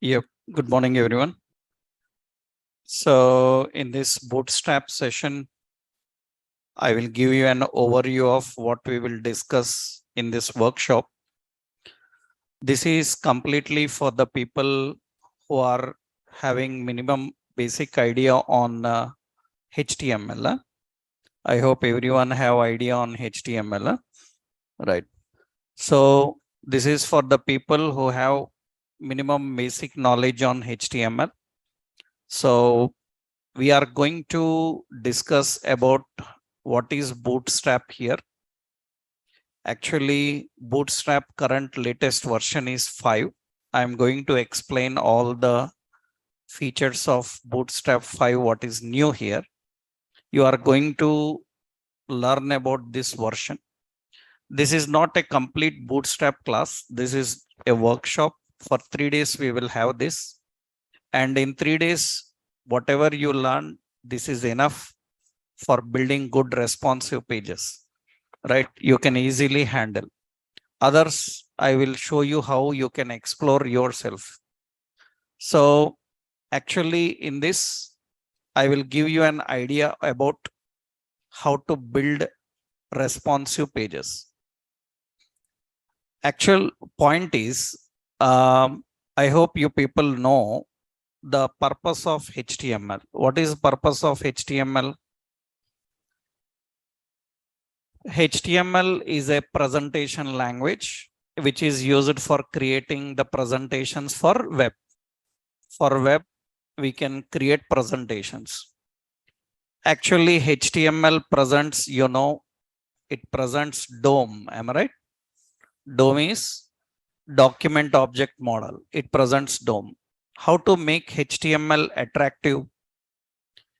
Yep. Good morning, everyone. So in this Bootstrap session, I will give you an overview of what we will discuss in this workshop. This is completely for the people who are having minimum basic idea on HTML. I hope everyone have idea on HTML, right? So this is for the people who have minimum basic knowledge on HTML. So we are going to discuss about what is Bootstrap here. Actually, Bootstrap current latest version is 5. I'm going to explain all the features of Bootstrap 5, what is new here. You are going to learn about this version. This is not a complete Bootstrap class. This is a workshop. For 3 days, we will have this. And in 3 days, whatever you learn, this is enough for building good responsive pages, right? You can easily handle. Others, I will show you how you can explore yourself. So actually in this, I will give you an idea about how to build responsive pages. Actual point is, I hope you people know the purpose of HTML. What is the purpose of HTML? HTML is a presentation language which is used for creating the presentations for web. For web, we can create presentations. Actually, HTML presents, it presents DOM. Am I right? DOM is document object model. It presents DOM. How to make HTML attractive?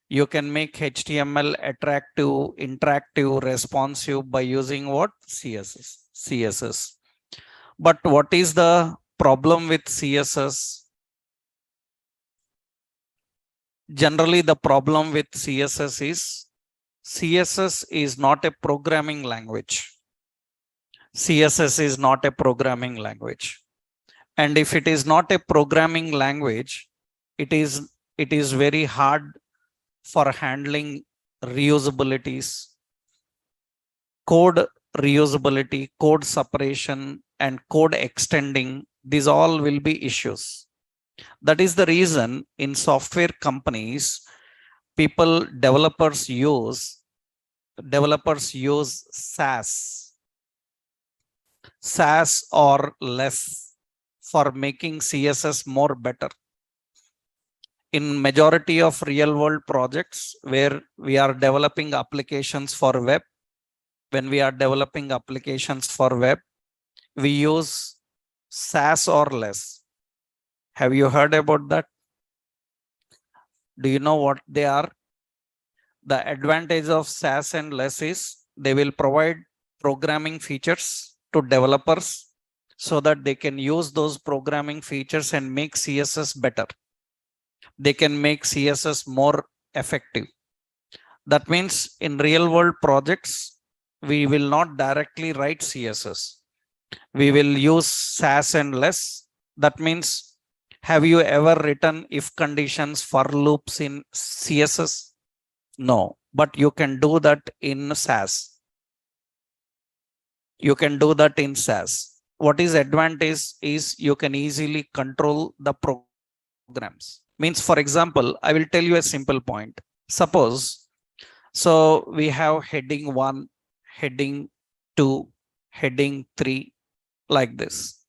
You can make HTML attractive, interactive, responsive by using what? CSS. But what is the problem with CSS? Generally, the problem with CSS is not a programming language. CSS is not a programming language. And if it is not a programming language, it is very hard for handling reusabilities, code reusability, code separation, and code extending. These all will be issues. That is the reason in software companies, developers use SAS or less for making CSS more better. In majority of real world projects where we are developing applications for web, when we are developing applications for web, we use SAS or less. Have you heard about that? Do you know what they are? The advantage of SAS and less is they will provide programming features to developers so that they can use those programming features and make CSS better. They can make CSS more effective. That means in real world projects, we will not directly write CSS. We will use SAS and less. That means, have you ever written if conditions for loops in CSS? No, but you can do that in SAS. You can do that in SAS. What is advantage is you can easily control the programs. Means, for example, I will tell you a simple point. Suppose, so we have heading 1, heading 2, heading 3, like this.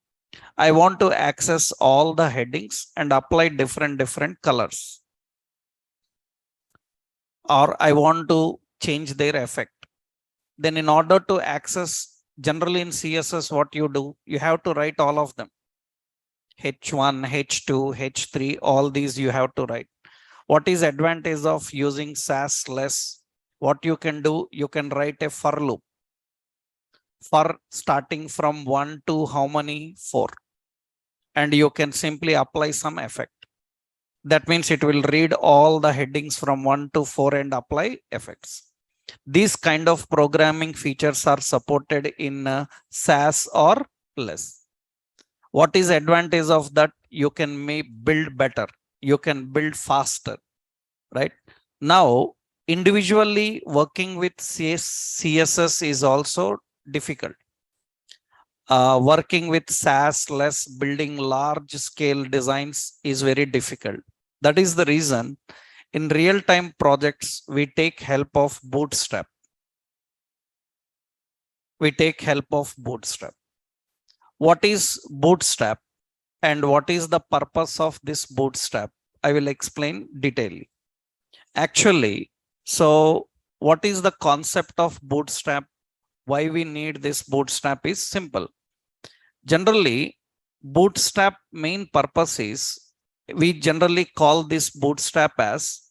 I want to access all the headings and apply different colors. Or I want to change their effect. Then in order to access, generally in CSS, what you do, you have to write all of them. H1, H2, H3, all these you have to write. What is advantage of using SAS less? What you can do, you can write a for loop. For starting from 1 to how many? 4. And you can simply apply some effect. That means it will read all the headings from 1 to 4 and apply effects. These kind of programming features are supported in SAS or less. What is advantage of that? you can build better, you can build faster, right? Now, individually working with CSS is also difficult. Working with SaaS less building large scale designs is very difficult. That is the reason in real time projects, we take help of Bootstrap. We take help of Bootstrap. What is Bootstrap and what is the purpose of this Bootstrap? I will explain detailedly. Actually, so what is the concept of Bootstrap? Why we need this Bootstrap is simple. Generally, Bootstrap main purpose is, we generally call this Bootstrap as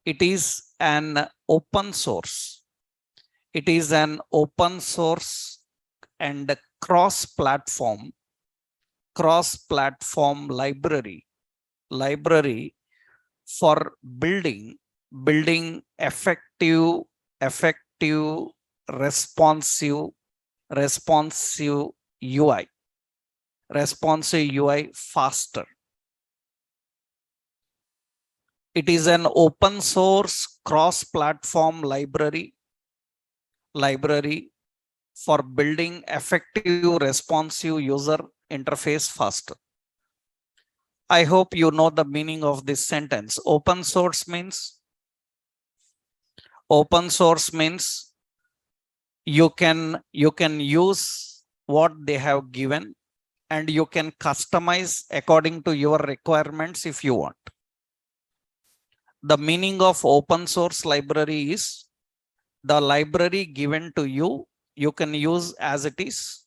it is an open source. It is an open source and cross-platform library for building effective responsive UI faster. It is an open source cross-platform library for building effective responsive user interface faster. I hope you know the meaning of this sentence. Open source means you can use what they have given and you can customize according to your requirements if you want. The meaning of open source library is the library given to you, you can use as it is,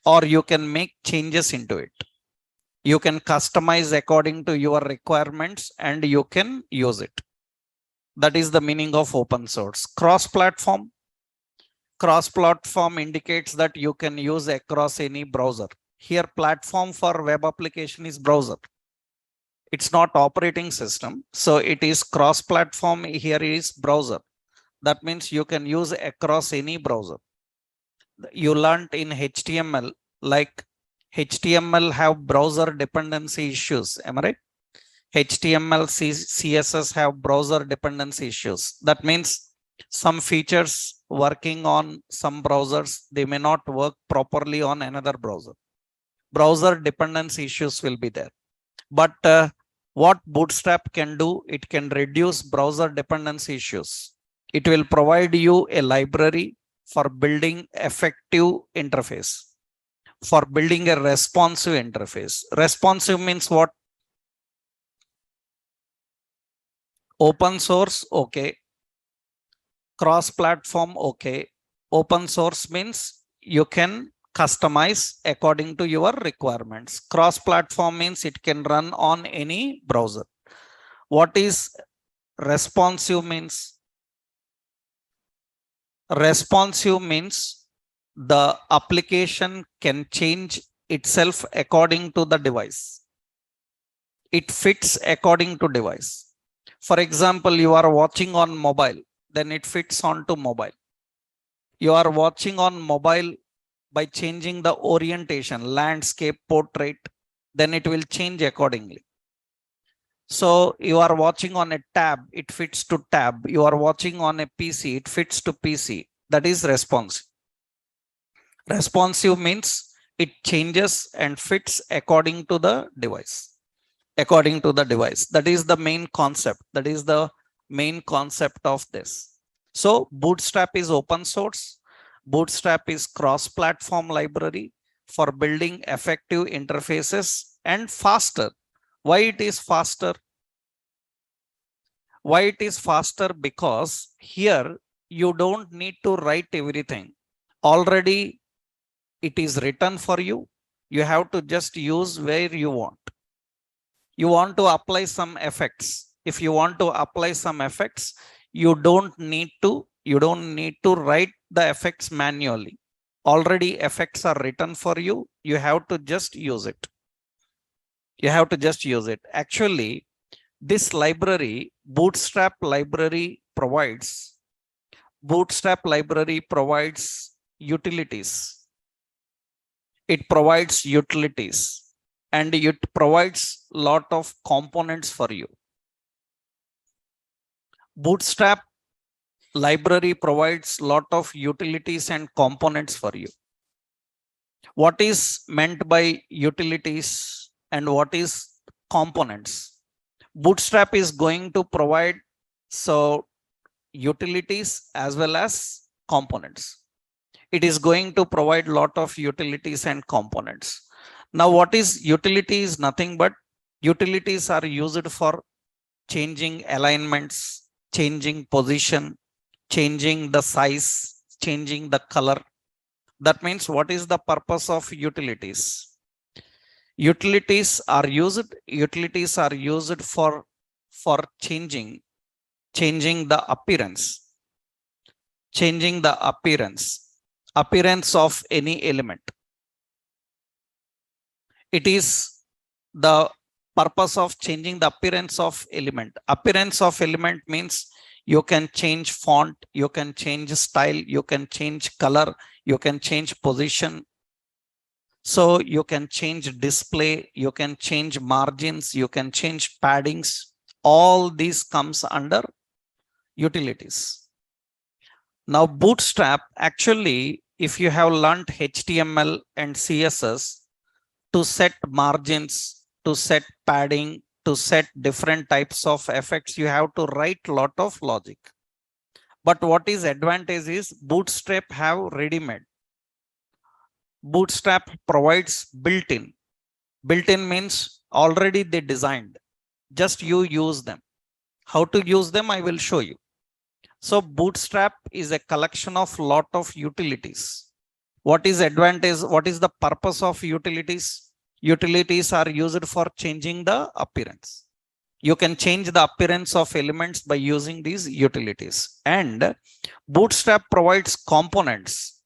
or you can make changes into it. You can customize according to your requirements and you can use it. That is the meaning of open source. Cross-platform indicates that you can use across any browser. Here, platform for web application is browser. It's not operating system. So it is cross-platform. Here is browser. That means you can use across any browser. You learned in HTML, like HTML have browser dependency issues. Am I right? HTML, CSS have browser dependency issues. That means some features working on some browsers, they may not work properly on another browser. Browser dependency issues will be there. But what Bootstrap can do, it can reduce browser dependency issues. It will provide you a library for building effective interface, for building a responsive interface. Responsive means what? Open source, okay. Cross-platform, okay. Open source means you can customize according to your requirements. Cross-platform means it can run on any browser. What is responsive means? Responsive means the application can change itself according to the device. It fits according to device. For example, you are watching on mobile, then it fits onto mobile. You are watching on mobile by changing the orientation, landscape, portrait, then it will change accordingly. So you are watching on a tab, it fits to tab. You are watching on a PC, it fits to PC. That is responsive. Responsive means it changes and fits according to the device. According to the device. That is the main concept. That is the main concept of this. So Bootstrap is open source. Bootstrap is cross-platform library for building effective interfaces and faster. Why it is faster? Why it is faster? Because here you don't need to write everything. Already it is written for you. You have to just use where you want. You want to apply some effects. If you want to apply some effects, you don't need to write the effects manually. Already effects are written for you. You have to just use it. You have to just use it. Actually, this library, Bootstrap library provides utilities. It provides utilities. and it provides lot of components for you. Bootstrap library provides lot of utilities and components for you. What is meant by utilities and what is components? Bootstrap is going to provide utilities as well as components. It is going to provide lot of utilities and components. Now, what is utility is nothing but utilities are used for changing alignments, changing position, changing the size, changing the color. That means what is the purpose of utilities? Utilities are used for changing the appearance of any element. It is the purpose of changing the appearance of element. Appearance of element means you can change font, you can change style, you can change color, you can change position. So you can change display, you can change margins, you can change paddings. All these comes under utilities. Now, Bootstrap, actually, if you have learned HTML and CSS to set margins, to set padding, to set different types of effects, you have to write a lot of logic. But what is advantage is Bootstrap have ready-made. Bootstrap provides built-in. Built-in means already they designed. Just you use them. How to use them, I will show you. So Bootstrap is a collection of lot of utilities. What is advantage? What is the purpose of utilities? Utilities are used for changing the appearance. You can change the appearance of elements by using these utilities. And Bootstrap provides components.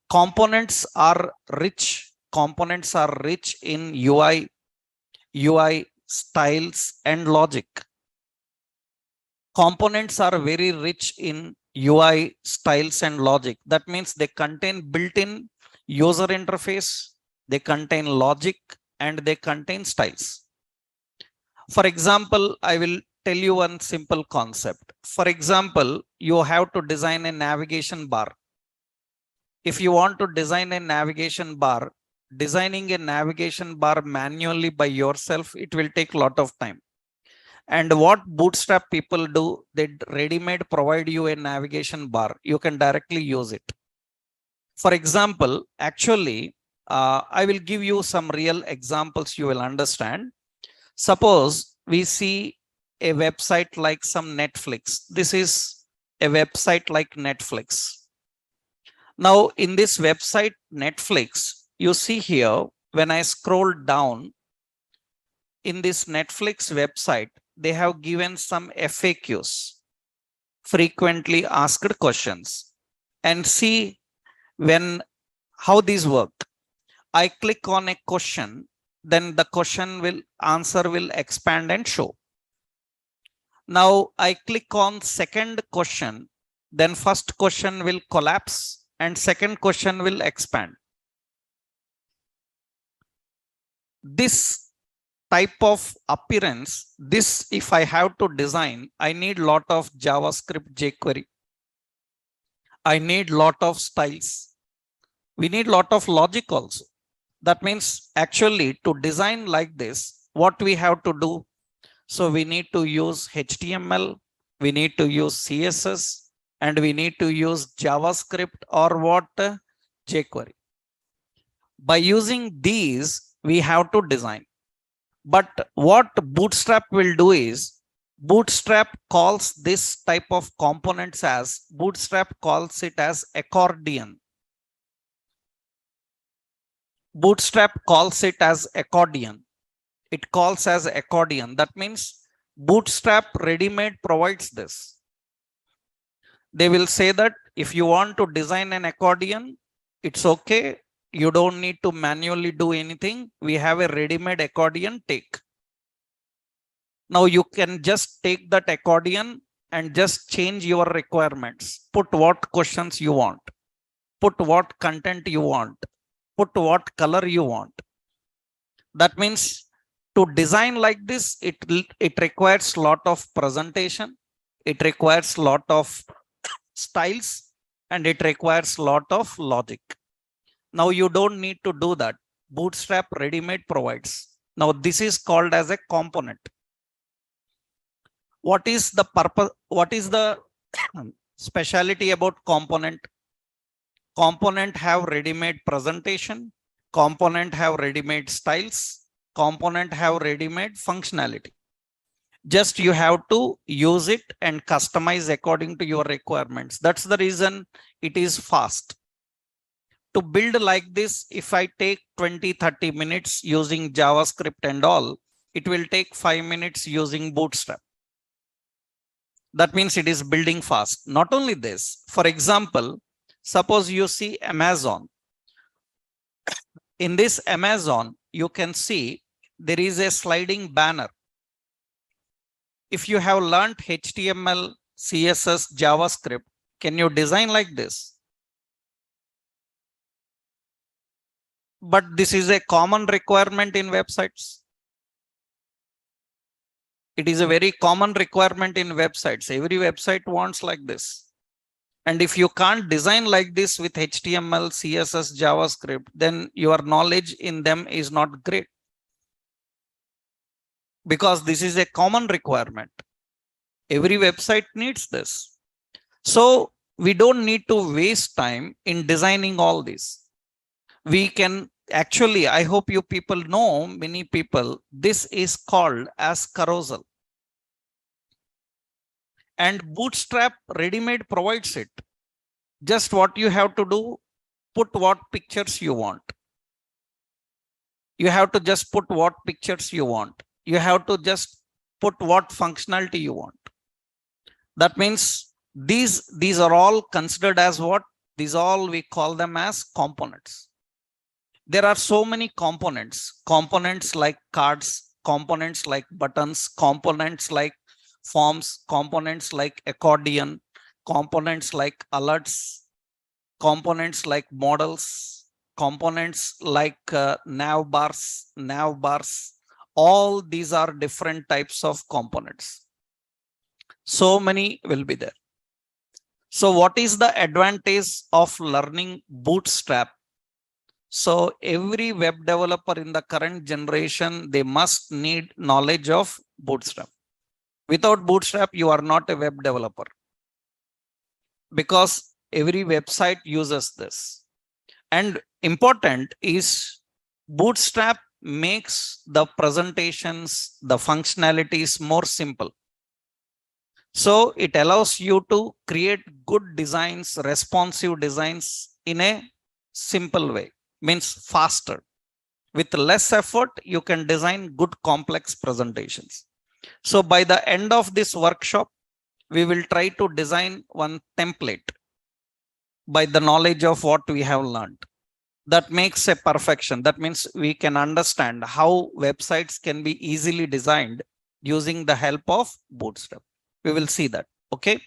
Components are rich. Components are rich in UI styles and logic. Components are very rich in UI styles and logic. That means they contain built-in user interface, they contain logic, and they contain styles. For example, I will tell you one simple concept. For example, you have to design a navigation bar. If you want to design a navigation bar, designing a navigation bar manually by yourself, it will take a lot of time. And what Bootstrap people do, they ready-made provide you a navigation bar. You can directly use it. For example, actually, I will give you some real examples you will understand. Suppose we see a website like some Netflix. This is a website like Netflix. Now, in this website, Netflix, you see here, when I scroll down, in this Netflix website, they have given some FAQs, frequently asked questions, and see how these work. I click on a question, then the answer will expand and show. Now I click on second question, then first question will collapse and second question will expand. This type of appearance, this if I have to design, I need lot of JavaScript jQuery. I need lot of styles. We need lot of logic also. That means actually to design like this, what we have to do? So we need to use HTML, we need to use CSS, and we need to use JavaScript or what? jQuery. By using these, we have to design. But what Bootstrap will do is, Bootstrap calls this type of components as, Bootstrap calls it as accordion. Bootstrap calls it as accordion. It calls as accordion. That means Bootstrap ready-made provides this. They will say that if you want to design an accordion, it's okay. You don't need to manually do anything. We have a ready-made accordion, take. Now you can just take that accordion and just change your requirements. Put what questions you want. Put what content you want. Put what color you want. That means to design like this, it requires lot of presentation, it requires lot of styles, and it requires lot of logic. Now you don't need to do that. Bootstrap ready-made provides. Now this is called as a component. What is the purpose? What is the speciality about component? Component have ready-made presentation. Component have ready-made styles. Component have ready-made functionality. Just you have to use it and customize according to your requirements. That's the reason it is fast. To build like this, if I take 20-30 minutes using JavaScript and all, it will take 5 minutes using Bootstrap. That means it is building fast. Not only this, for example, suppose you see Amazon. In this Amazon, you can see there is a sliding banner. If you have learned HTML, CSS, JavaScript, can you design like this? But this is a common requirement in websites. It is a very common requirement in websites. Every website wants like this. And if you can't design like this with HTML, CSS, JavaScript, then your knowledge in them is not great. Because this is a common requirement. Every website needs this. So we don't need to waste time in designing all this. We can actually, I hope you people know, many people, this is called as carousel. And Bootstrap ready-made provides it. Just what you have to do, put what pictures you want. You have to just put what pictures you want. You have to just put what functionality you want. That means these are all considered as what? These all we call them as components. There are so many components. Components like cards, components like buttons, components like forms, components like accordion, components like alerts, components like models, components like nav bars. All these are different types of components. So many will be there. So what is the advantage of learning Bootstrap? So every web developer in the current generation, they must need knowledge of Bootstrap. Without Bootstrap, you are not a web developer. Because every website uses this. And important is Bootstrap makes the presentations, the functionalities more simple. So it allows you to create good designs, responsive designs in a simple way, means faster. With less effort, you can design good complex presentations. So by the end of this workshop, we will try to design one template by the knowledge of what we have learned. That makes a perfection. That means we can understand how websites can be easily designed using the help of Bootstrap. We will see that. Okay.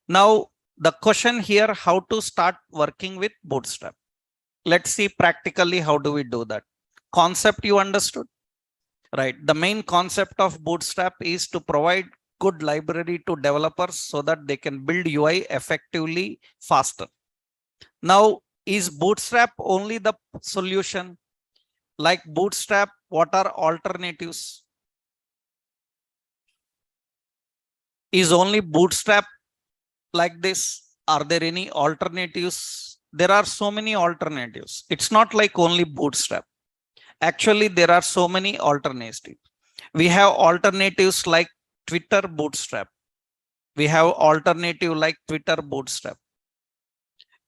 Now, the question here, how to start working with Bootstrap. Let's see practically how do we do that. Concept you understood, right? The main concept of Bootstrap is to provide good library to developers so that they can build UI effectively faster. Now, is Bootstrap only the solution? Like Bootstrap, what are alternatives? Is only Bootstrap like this? Are there any alternatives? There are so many alternatives. It's not like only Bootstrap. Actually, there are so many alternatives. We have alternatives like Twitter Bootstrap. We have alternative like Twitter Bootstrap.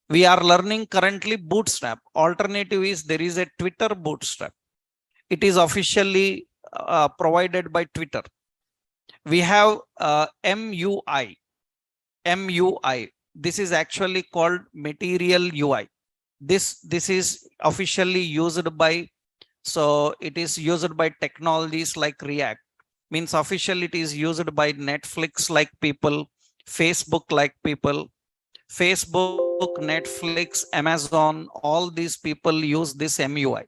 We are learning currently Bootstrap. Alternative is there is a Twitter Bootstrap. It is officially provided by Twitter. We have MUI. This is actually called Material UI. This is officially used by, so it is used by technologies like React. Means officially it is used by Netflix like people, Facebook like people. Facebook, Netflix, Amazon, all these people use this MUI.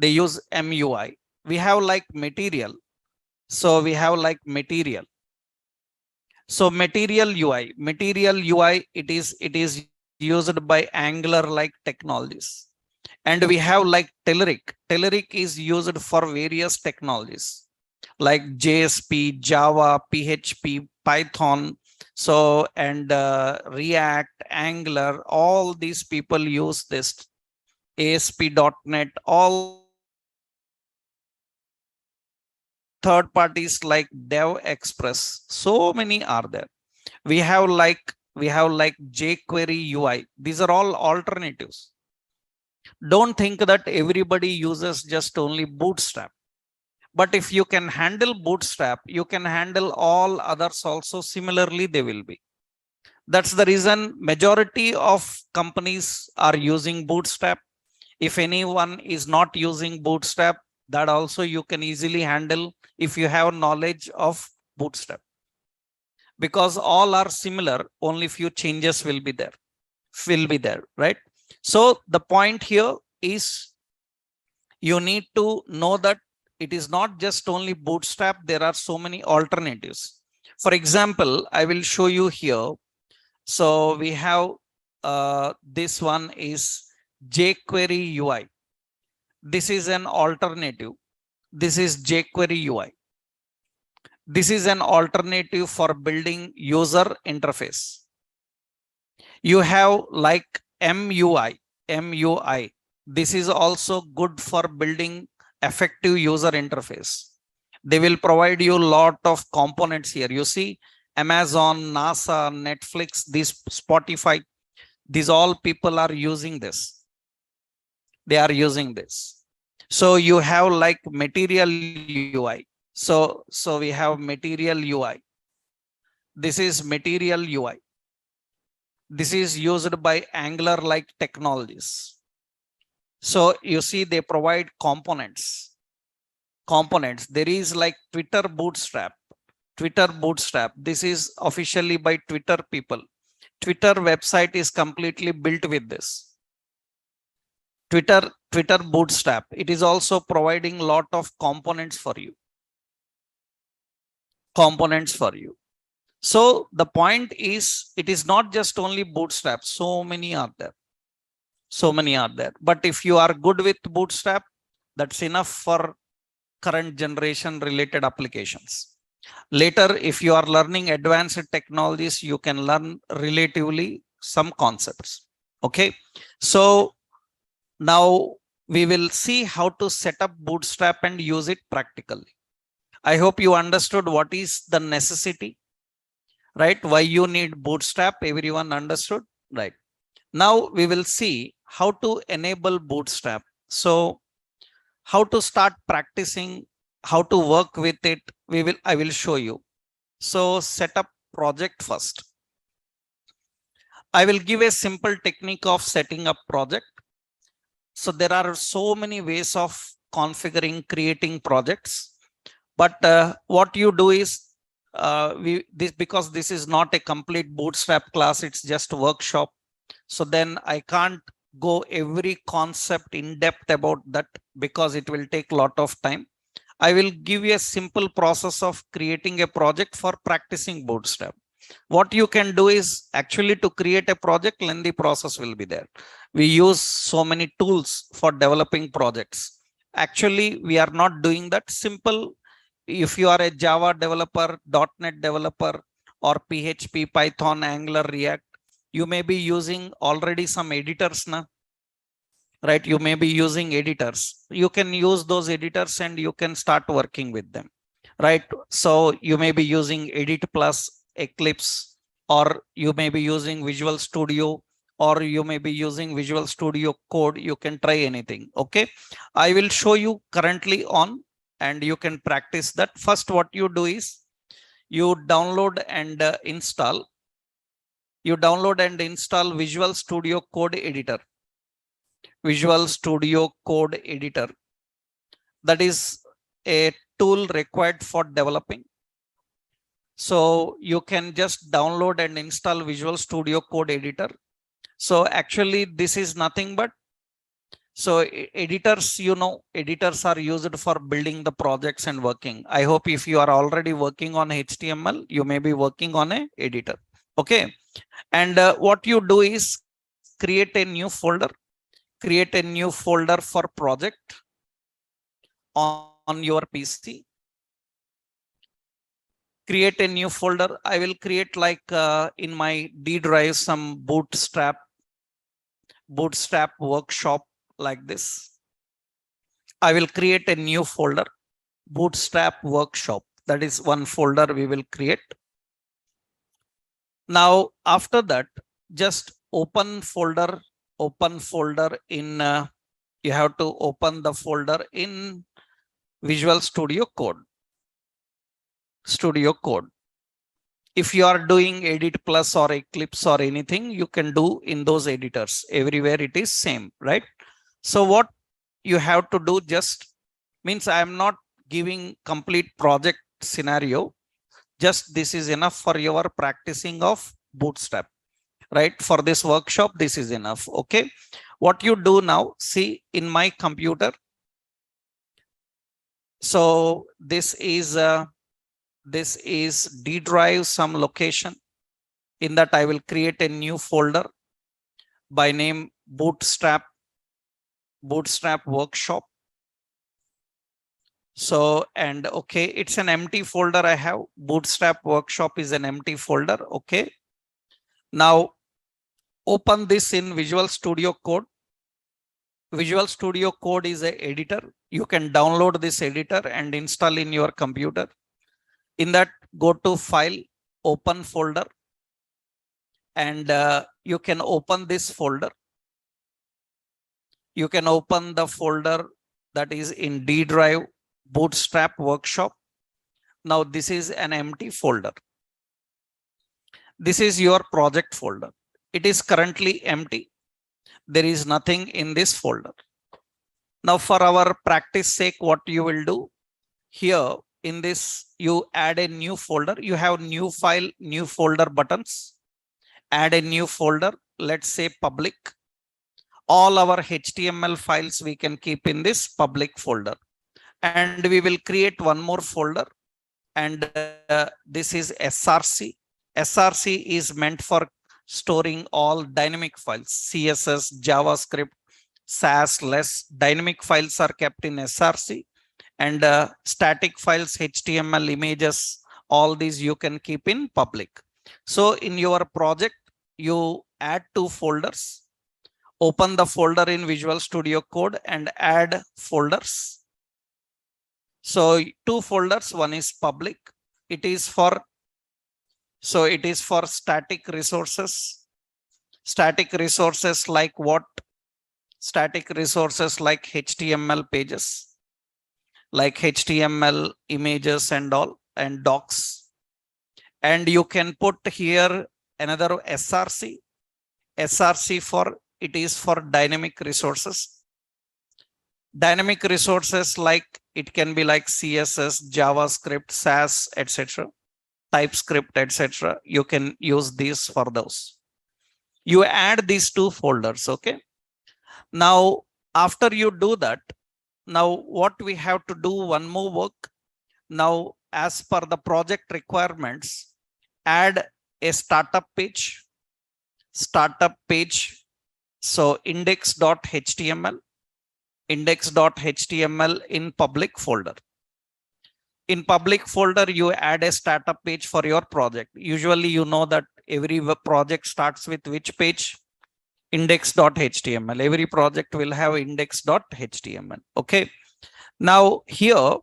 They use MUI. We have like material. So we have like material. So material UI, it is used by Angular like technologies. And we have like Telerik. Telerik is used for various technologies like JSP, Java, PHP, Python. So, and React, Angular, all these people use this. ASP.NET, all third parties like Dev Express. So many are there. We have like jQuery UI. These are all alternatives. Don't think that everybody uses just only Bootstrap. But if you can handle Bootstrap, you can handle all others also. Similarly, they will be. That's the reason majority of companies are using Bootstrap. If anyone is not using Bootstrap, that also you can easily handle if you have knowledge of Bootstrap. Because all are similar, only few changes will be there, right? So the point here is you need to know that it is not just only Bootstrap, there are so many alternatives. For example, I will show you here. So we have this one is jQuery UI. This is an alternative. This is jQuery UI. This is an alternative for building user interface. You have like MUI. This is also good for building effective user interface. They will provide you a lot of components here. You see, Amazon, NASA, Netflix, this Spotify, these all people are using this. They are using this. So you have like material UI. So we have material UI. This is material UI. This is used by Angular like technologies. So you see they provide components. There is like Twitter Bootstrap. This is officially by Twitter people. Twitter website is completely built with this. Twitter Bootstrap. It is also providing a lot of components for you. So the point is, it is not just only Bootstrap. So many are there. But if you are good with Bootstrap, that's enough for current generation related applications. Later, if you are learning advanced technologies, you can learn relatively some concepts. Okay. So now we will see how to set up Bootstrap and use it practically. I hope you understood what is the necessity, right? Why you need Bootstrap. Everyone understood, right? Now we will see how to enable Bootstrap. So how to start practicing, how to work with it, I will show you. So set up project first. I will give a simple technique of setting up project. So there are so many ways of configuring, creating projects. But what you do is, because this is not a complete Bootstrap class, it's just a workshop. So then I can't go every concept in depth about that because it will take a lot of time. I will give you a simple process of creating a project for practicing Bootstrap. What you can do is actually to create a project, lengthy process will be there. We use so many tools for developing projects. Actually, we are not doing that. Simple. If you are a Java developer, .NET developer, or PHP, Python, Angular, React, you may be using already some editors now, right? You may be using editors. You can use those editors and you can start working with them, right? So you may be using Edit Plus, Eclipse, or you may be using Visual Studio, or you may be using Visual Studio Code. You can try anything. Okay. I will show you currently on, and you can practice that. First, what you do is you download and install. Visual Studio Code Editor. Visual Studio Code Editor. That is a tool required for developing. So you can just download and install Visual Studio Code Editor. So actually this is nothing but So editors, editors are used for building the projects and working. I hope if you are already working on HTML, you may be working on a editor. Okay. And what you do is create a new folder, for project on your PC. Create a new folder. I will create like in my D drive some bootstrap workshop like this. I will create a new folder, bootstrap workshop. That is one folder we will create. Now, after that, just open folder in, you have to open the folder in Visual Studio Code. If you are doing Edit Plus or Eclipse or anything, you can do in those editors. Everywhere it is same, right? So what you have to do just means I am not giving complete project scenario. Just this is enough for your practicing of Bootstrap, right? For this workshop, this is enough. Okay. What you do now, see in my computer. So this is D drive, some location. In that I will create a new folder by name Bootstrap workshop. So, and okay, it's an empty folder I have. Bootstrap workshop is an empty folder. Okay. Now open this in Visual Studio Code. Visual Studio Code is an editor. You can download this editor and install in your computer. In that, go to File, Open Folder, and you can open this folder. You can open the folder that is in D drive, Bootstrap workshop. Now this is an empty folder. This is your project folder. It is currently empty. There is nothing in this folder. Now for our practice sake, what you will do here in this, you add a new folder. You have new file, new folder buttons. Add a new folder. Let's say public. All our HTML files we can keep in this public folder. And we will create one more folder. And this is SRC. SRC is meant for storing all dynamic files, CSS, JavaScript, Sass, less. Dynamic files are kept in SRC, and static files, HTML, images, all these you can keep in public. So in your project, you add two folders. Open the folder in Visual Studio Code and add folders. So two folders, one is public. It is for static resources. Static resources like what? Static resources like HTML pages, like HTML images and all, and docs. And you can put here another SRC. SRC for, it is for dynamic resources. Dynamic resources like, it can be like CSS, JavaScript, Sass, etc. TypeScript, etc. You can use these for those. You add these two folders. Okay. Now, after you do that, now what we have to do, one more work. Now, as per the project requirements, add a startup page. So index.html in public folder. In public folder, you add a startup page for your project. Usually, you know that every project starts with which page? Index.html. Every project will have index.html. Okay. Now here,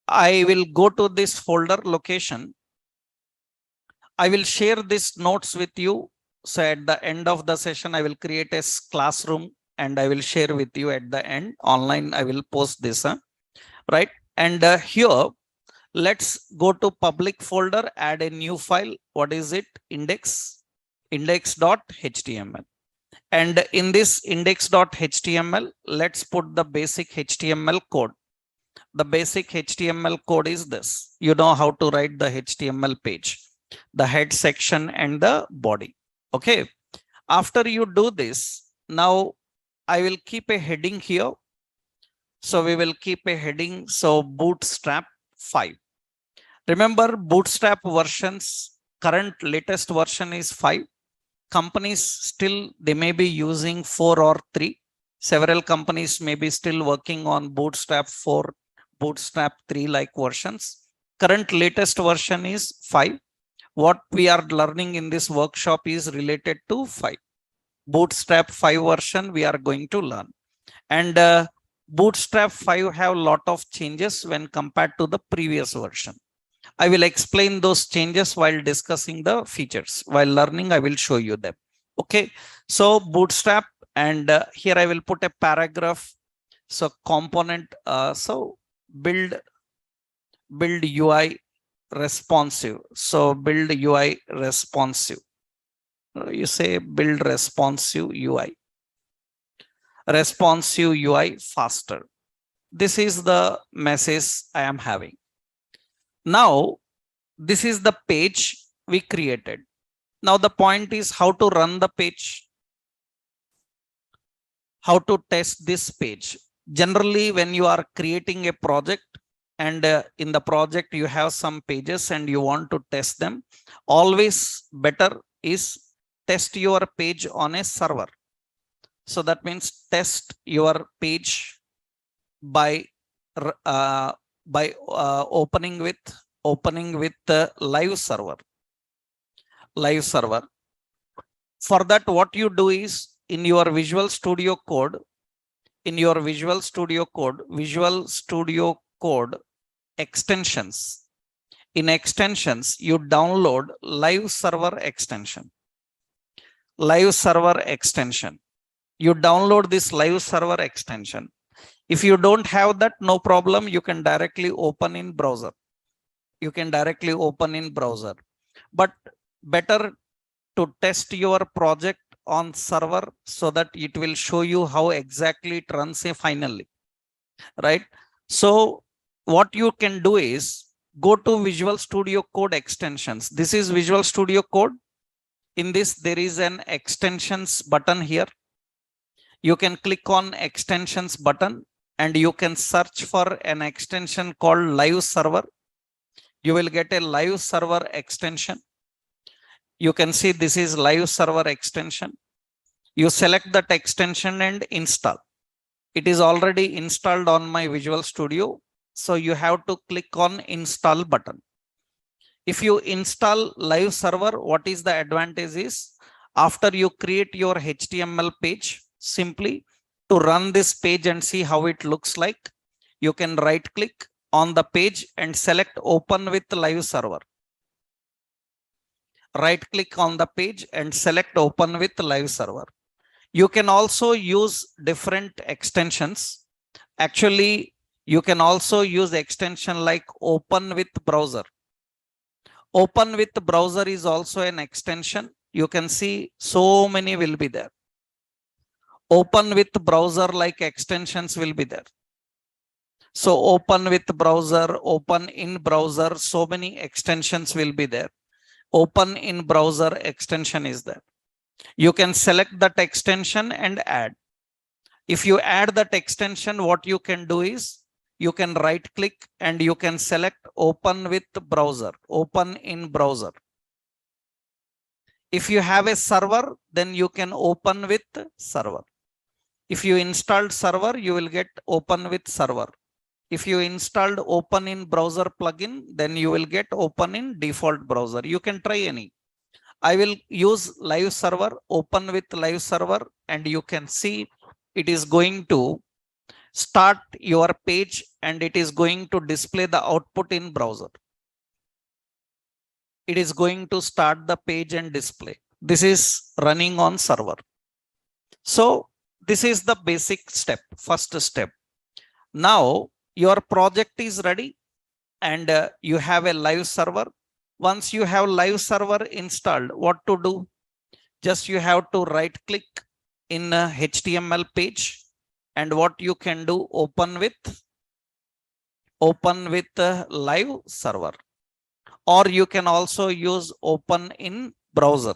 I will go to this folder location. I will share these notes with you. So at the end of the session, I will create a classroom and I will share with you at the end. Online, I will post this. Right. And here, let's go to public folder, add a new file. What is it? Index.html. And in this index.html, let's put the basic HTML code. The basic HTML code is this. You know how to write the HTML page, the head section and the body. Okay. After you do this, now I will keep a heading here. So we will keep a heading. So Bootstrap 5. Remember Bootstrap versions, current latest version is 5. Companies still, they may be using 4 or 3. Several companies may be still working on Bootstrap 4, Bootstrap 3 like versions. Current latest version is 5. What we are learning in this workshop is related to 5. Bootstrap 5 version we are going to learn. And Bootstrap 5 have a lot of changes when compared to the previous version. I will explain those changes while discussing the features. While learning, I will show you them. Okay, so Bootstrap, and here I will put a paragraph. So component, so build UI responsive. So build UI responsive. You say build responsive UI. Responsive UI faster. This is the message I am having. Now, this is the page we created. Now, the point is how to run the page, how to test this page. Generally, when you are creating a project and in the project you have some pages and you want to test them, always better is test your page on a server. So that means test your page by opening with the live server. For that, what you do is in your Visual Studio Code, Visual Studio Code extensions. In extensions, you download live server extension. You download this live server extension. If you don't have that, no problem. You can directly open in browser. But better to test your project on server so that it will show you how exactly it runs finally, right? So what you can do is go to Visual Studio Code extensions. This is Visual Studio Code. In this, there is an extensions button here. You can click on extensions button and you can search for an extension called live server. You will get a live server extension. You can see this is live server extension. You select that extension and install. It is already installed on my Visual Studio. So you have to click on install button. If you install live server, what is the advantage is after you create your HTML page, simply to run this page and see how it looks like, you can right click on the page and select open with live server. Right click on the page and select open with live server. You can also use different extensions. Actually, you can also use extension like open with browser. Open with browser is also an extension. You can see so many will be there. Open with browser like extensions will be there. So open with browser, open in browser, so many extensions will be there. Open in browser extension is there. You can select that extension and add. If you add that extension, what you can do is you can right click and you can select open with browser, open in browser. If you have a server, then you can open with server. If you installed server, you will get open with server. If you installed open in browser plugin, then you will get open in default browser. You can try any. I will use live server, open with live server, and you can see it is going to start your page and it is going to display the output in browser. It is going to start the page and display. This is running on server. So this is the basic step, first step. Now your project is ready and you have a live server. Once you have live server installed, what to do? Just you have to right click in a HTML page and what you can do, open with live server, or you can also use open in browser.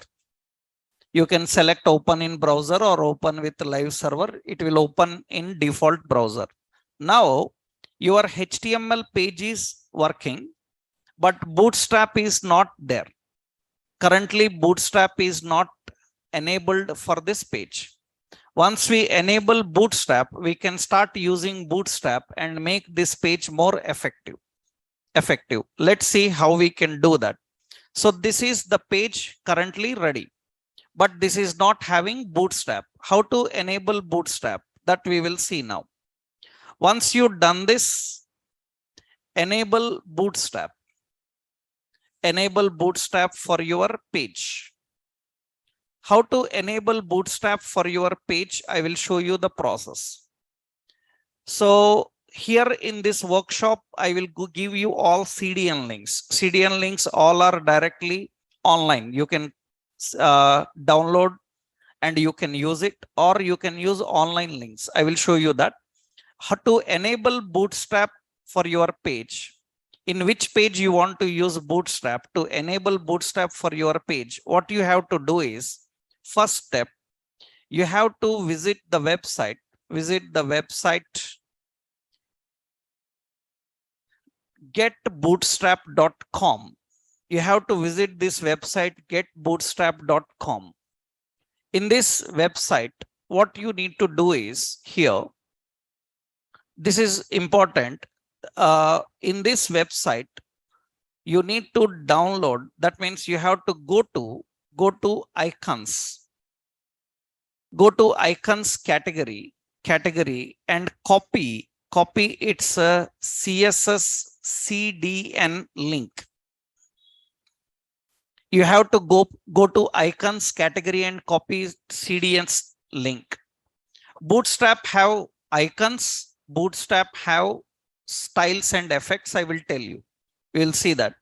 You can select open in browser or open with live server. It will open in default browser. Now your HTML page is working, but Bootstrap is not there. Currently, Bootstrap is not enabled for this page. Once we enable Bootstrap, we can start using Bootstrap and make this page more effective. Let's see how we can do that. So this is the page currently ready, but this is not having Bootstrap. How to enable Bootstrap? That we will see now. Once you've done this, enable Bootstrap. Enable Bootstrap for your page. How to enable Bootstrap for your page? I will show you the process. So here in this workshop, I will give you all CDN links. CDN links all are directly online. You can download and you can use it, or you can use online links. I will show you that. How to enable Bootstrap for your page. In which page you want to use Bootstrap. To enable Bootstrap for your page, what you have to do is, first step, you have to visit the website. Visit the website getbootstrap.com. You have to visit this website getbootstrap.com. In this website, what you need to do is here, this is important. In this website, you need to download. That means you have to go to icons. Go to icons category and copy its CSS CDN link. You have to go to icons category and copy CDN's link. Bootstrap have icons. Bootstrap have styles and effects. I will tell you. We will see that.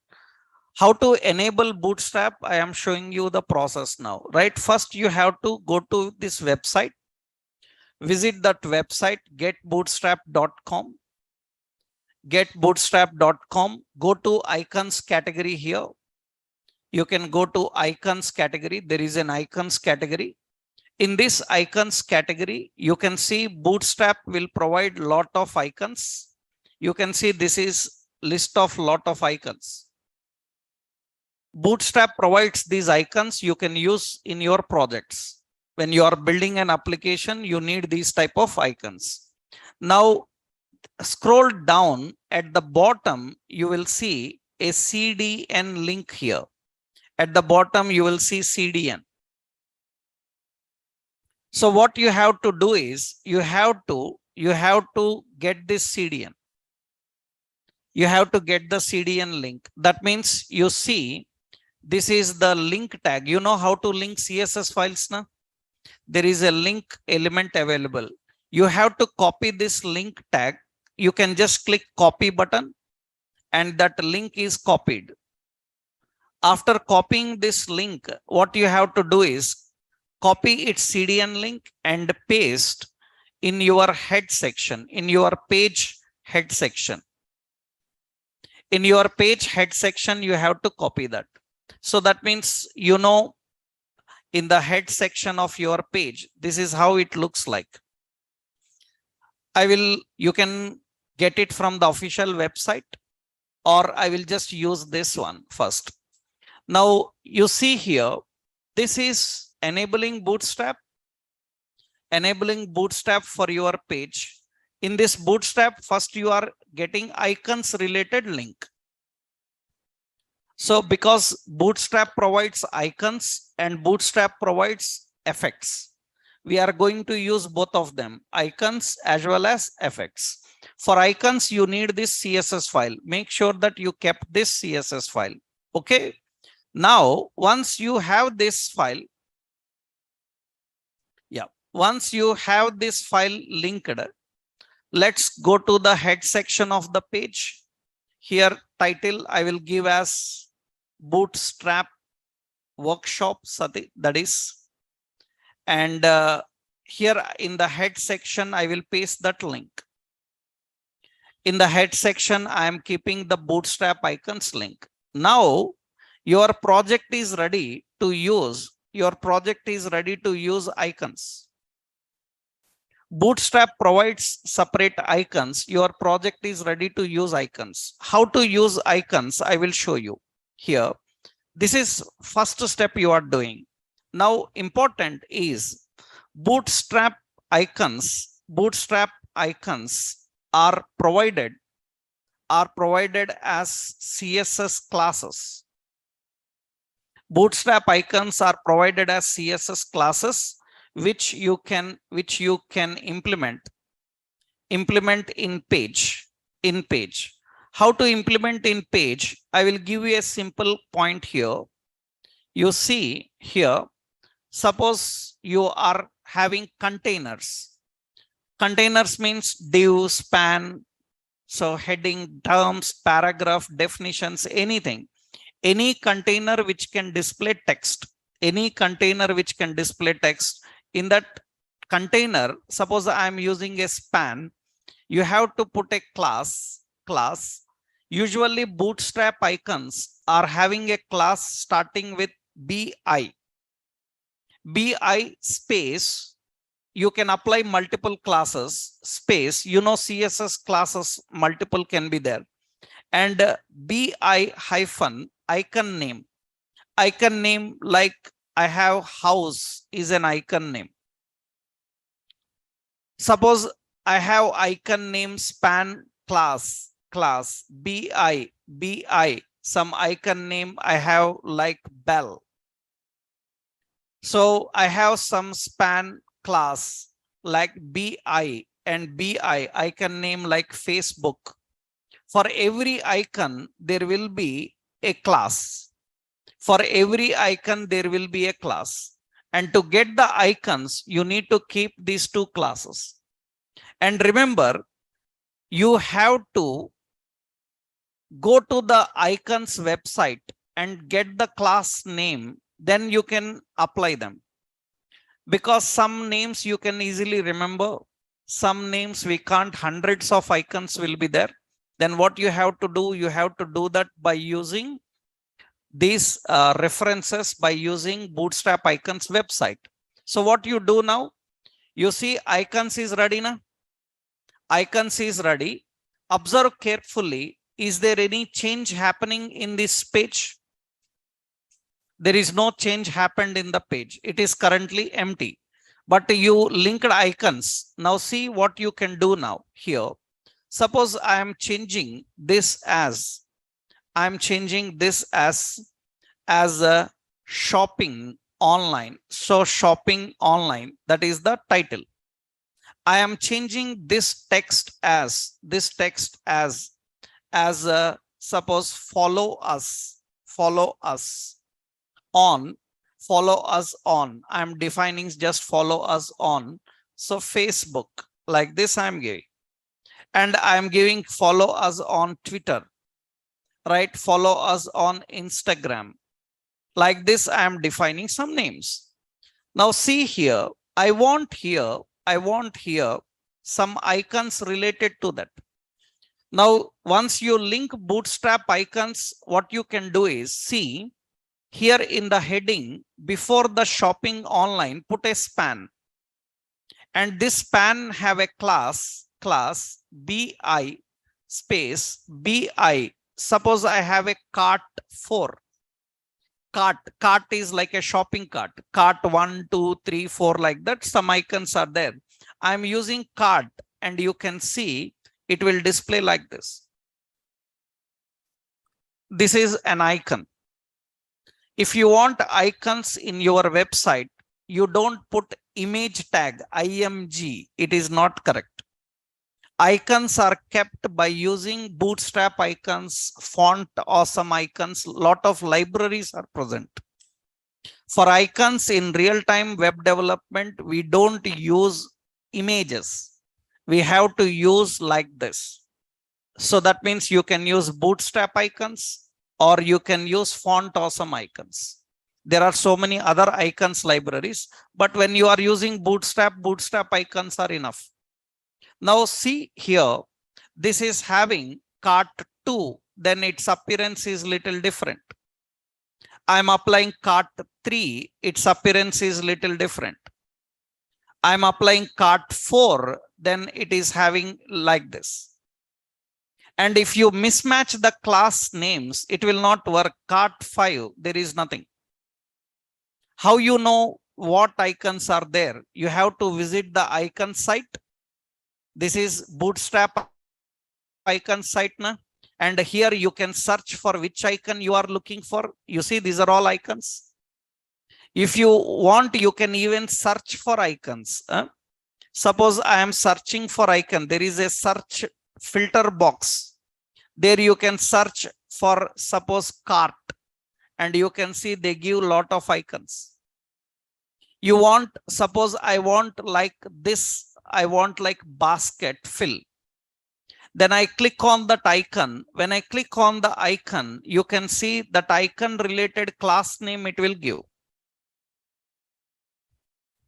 How to enable Bootstrap? I am showing you the process now, right? First, you have to go to this website. Visit that website, getbootstrap.com. Getbootstrap.com. Go to icons category here. You can go to icons category. There is an icons category. In this icons category, you can see Bootstrap will provide lot of icons. You can see this is list of lot of icons. Bootstrap provides these icons you can use in your projects. When you are building an application, you need these type of icons. Now, scroll down at the bottom, you will see a CDN link here. At the bottom, you will see CDN. So what you have to do is you have to get this CDN. You have to get the CDN link. That means you see this is the link tag. You know how to link CSS files now? There is a link element available. You have to copy this link tag. You can just click copy button and that link is copied. After copying this link, what you have to do is copy its CDN link and paste in your head section, in your page head section. In your page head section, you have to copy that. So that means, you know, in the head section of your page, this is how it looks like. You can get it from the official website, or I will just use this one first. Now you see here, this is enabling Bootstrap for your page. In this Bootstrap, first you are getting icons related link. So because Bootstrap provides icons and Bootstrap provides effects, we are going to use both of them, icons as well as effects. For icons, you need this CSS file. Make sure that you kept this CSS file. Okay. Now, once you have this file, once you have this file linked, let's go to the head section of the page. Here, title I will give as Bootstrap Workshop, that is. And here in the head section, I will paste that link. In the head section, I am keeping the Bootstrap icons link. Now, your project is ready to use your project is ready to use icons. Bootstrap provides separate icons. Your project is ready to use icons. How to use icons, I will show you here. This is first step you are doing. Now, important is Bootstrap icons. Bootstrap icons are provided as CSS classes. Bootstrap icons are provided as CSS classes, which you can implement in page. How to implement in page? I will give you a simple point here. You see here, suppose you are having containers. Containers means div, span, so heading, terms, paragraph, definitions, anything. Any container which can display text. Any container which can display text. In that container, suppose I am using a span, you have to put a class. Usually Bootstrap icons are having a class starting with bi space. You can apply multiple classes, space, CSS classes multiple can be there, and bi hyphen icon name. Icon name, like I have house is an icon name. Suppose I have icon name span class bi some icon name I have like bell. So I have some span class like bi and bi icon name like Facebook. For every icon there will be a class. For every icon there will be a class, and to get the icons you need to keep these two classes. And remember, you have to go to the icons website and get the class name, then you can apply them. Because some names you can easily remember, some names we can't, hundreds of icons will be there. Then what you have to do, you have to do that by using these references, by using Bootstrap icons website. So what you do now, you see icons is ready now. Icons is ready. Observe carefully. Is there any change happening in this page? There is no change happened in the page. It is currently empty, but you linked icons. Now see what you can do now here. Suppose I am changing this as, as a shopping online. So shopping online, that is the title. I am changing this text as suppose follow us on. I am defining just follow us on. So Facebook, like this I am giving, and I am giving follow us on Twitter, right? Follow us on Instagram. Like this I am defining some names. Now see here, I want here some icons related to that. Now, once you link Bootstrap icons, what you can do is, see here in the heading, before the shopping online, put a span. And this span have a class bi space bi. Suppose I have a cart 4. Cart is like a shopping cart. Cart 1, 2, 3, 4, like that. Some icons are there. I'm using cart, and you can see it will display like this. This is an icon. If you want icons in your website, you don't put image tag img. It is not correct. Icons are kept by using Bootstrap icons, font awesome icons. Lot of libraries are present. For icons in real-time web development, we don't use images. We have to use like this. So that means you can use Bootstrap icons, or you can use font awesome icons. There are so many other icons libraries, but when you are using Bootstrap icons are enough. Now see here, this is having cart 2, then its appearance is little different. I'm applying cart 3, its appearance is little different. I'm applying cart 4, then it is having like this. And if you mismatch the class names, it will not work. Cart 5, there is nothing. How you know what icons are there? You have to visit the icon site. This is Bootstrap icon site now. And here you can search for which icon you are looking for. You see, these are all icons. If you want, you can even search for icons. Suppose I am searching for icon. There is a search filter box. There you can search for, suppose, cart. And you can see they give a lot of icons. You want, suppose I want like this. I want like basket fill. Then I click on that icon. When I click on the icon, you can see that icon related class name it will give.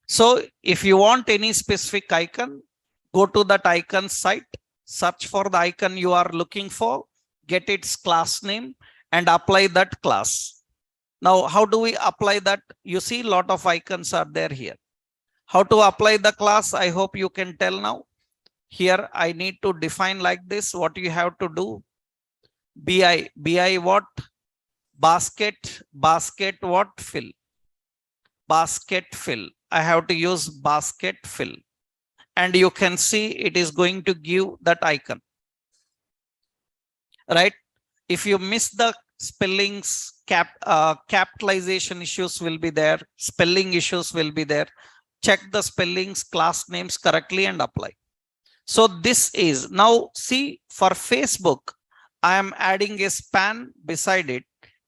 So if you want any specific icon, go to that icon site, search for the icon you are looking for, get its class name and apply that class. Now, how do we apply that? You see a lot of icons are there here. How to apply the class? I hope you can tell now. Here I need to define like this. What you have to do? BI what? Basket what? Fill. Basket fill. I have to use basket fill. And you can see it is going to give that icon. Right? If you miss the spellings, capitalization issues will be there. Spelling issues will be there. Check the spellings, class names correctly and apply. So this is, now see, for Facebook, I am adding a span beside it,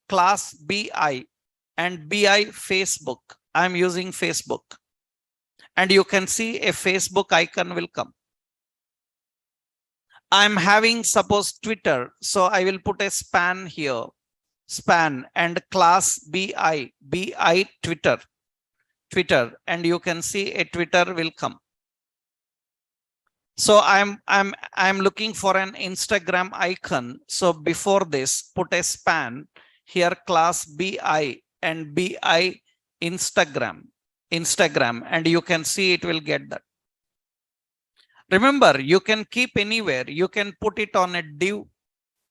class BI and BI Facebook. I am using Facebook. And you can see a Facebook icon will come. I'm having, suppose, Twitter. So I will put a span here, span and class BI Twitter. And you can see a Twitter will come. So I'm looking for an Instagram icon. So before this, put a span here, class BI and BI Instagram, and you can see it will get that. Remember, you can keep anywhere. You can put it on a div.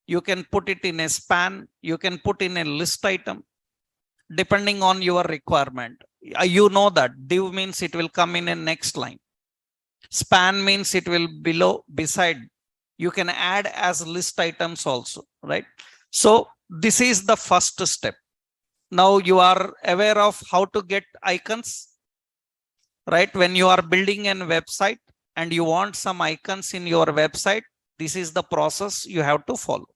You can put it in a span. You can put in a list item, depending on your requirement. You know that div means it will come in a next line. Span means it will below, beside. You can add as list items also, right? So this is the first step. Now you are aware of how to get icons, right? When you are building a website and you want some icons in your website, this is the process you have to follow.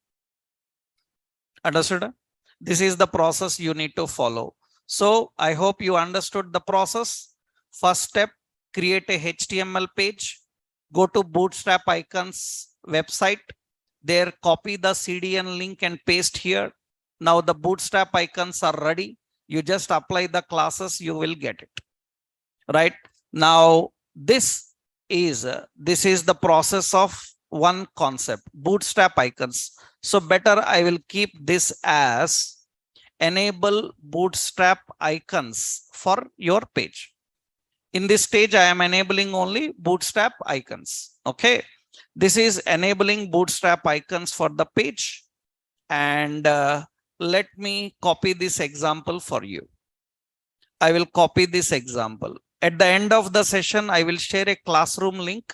Understood? This is the process you need to follow. So I hope you understood the process. First step, create a HTML page, go to Bootstrap icons website, there copy the CDN link and paste here. Now the Bootstrap icons are ready. You just apply the classes, you will get it. Right? Now this is the process of one concept, Bootstrap icons. So better I will keep this as enable Bootstrap icons for your page. In this stage, I am enabling only Bootstrap icons. Okay. This is enabling Bootstrap icons for the page. And let me copy this example for you. I will copy this example. At the end of the session, I will share a classroom link.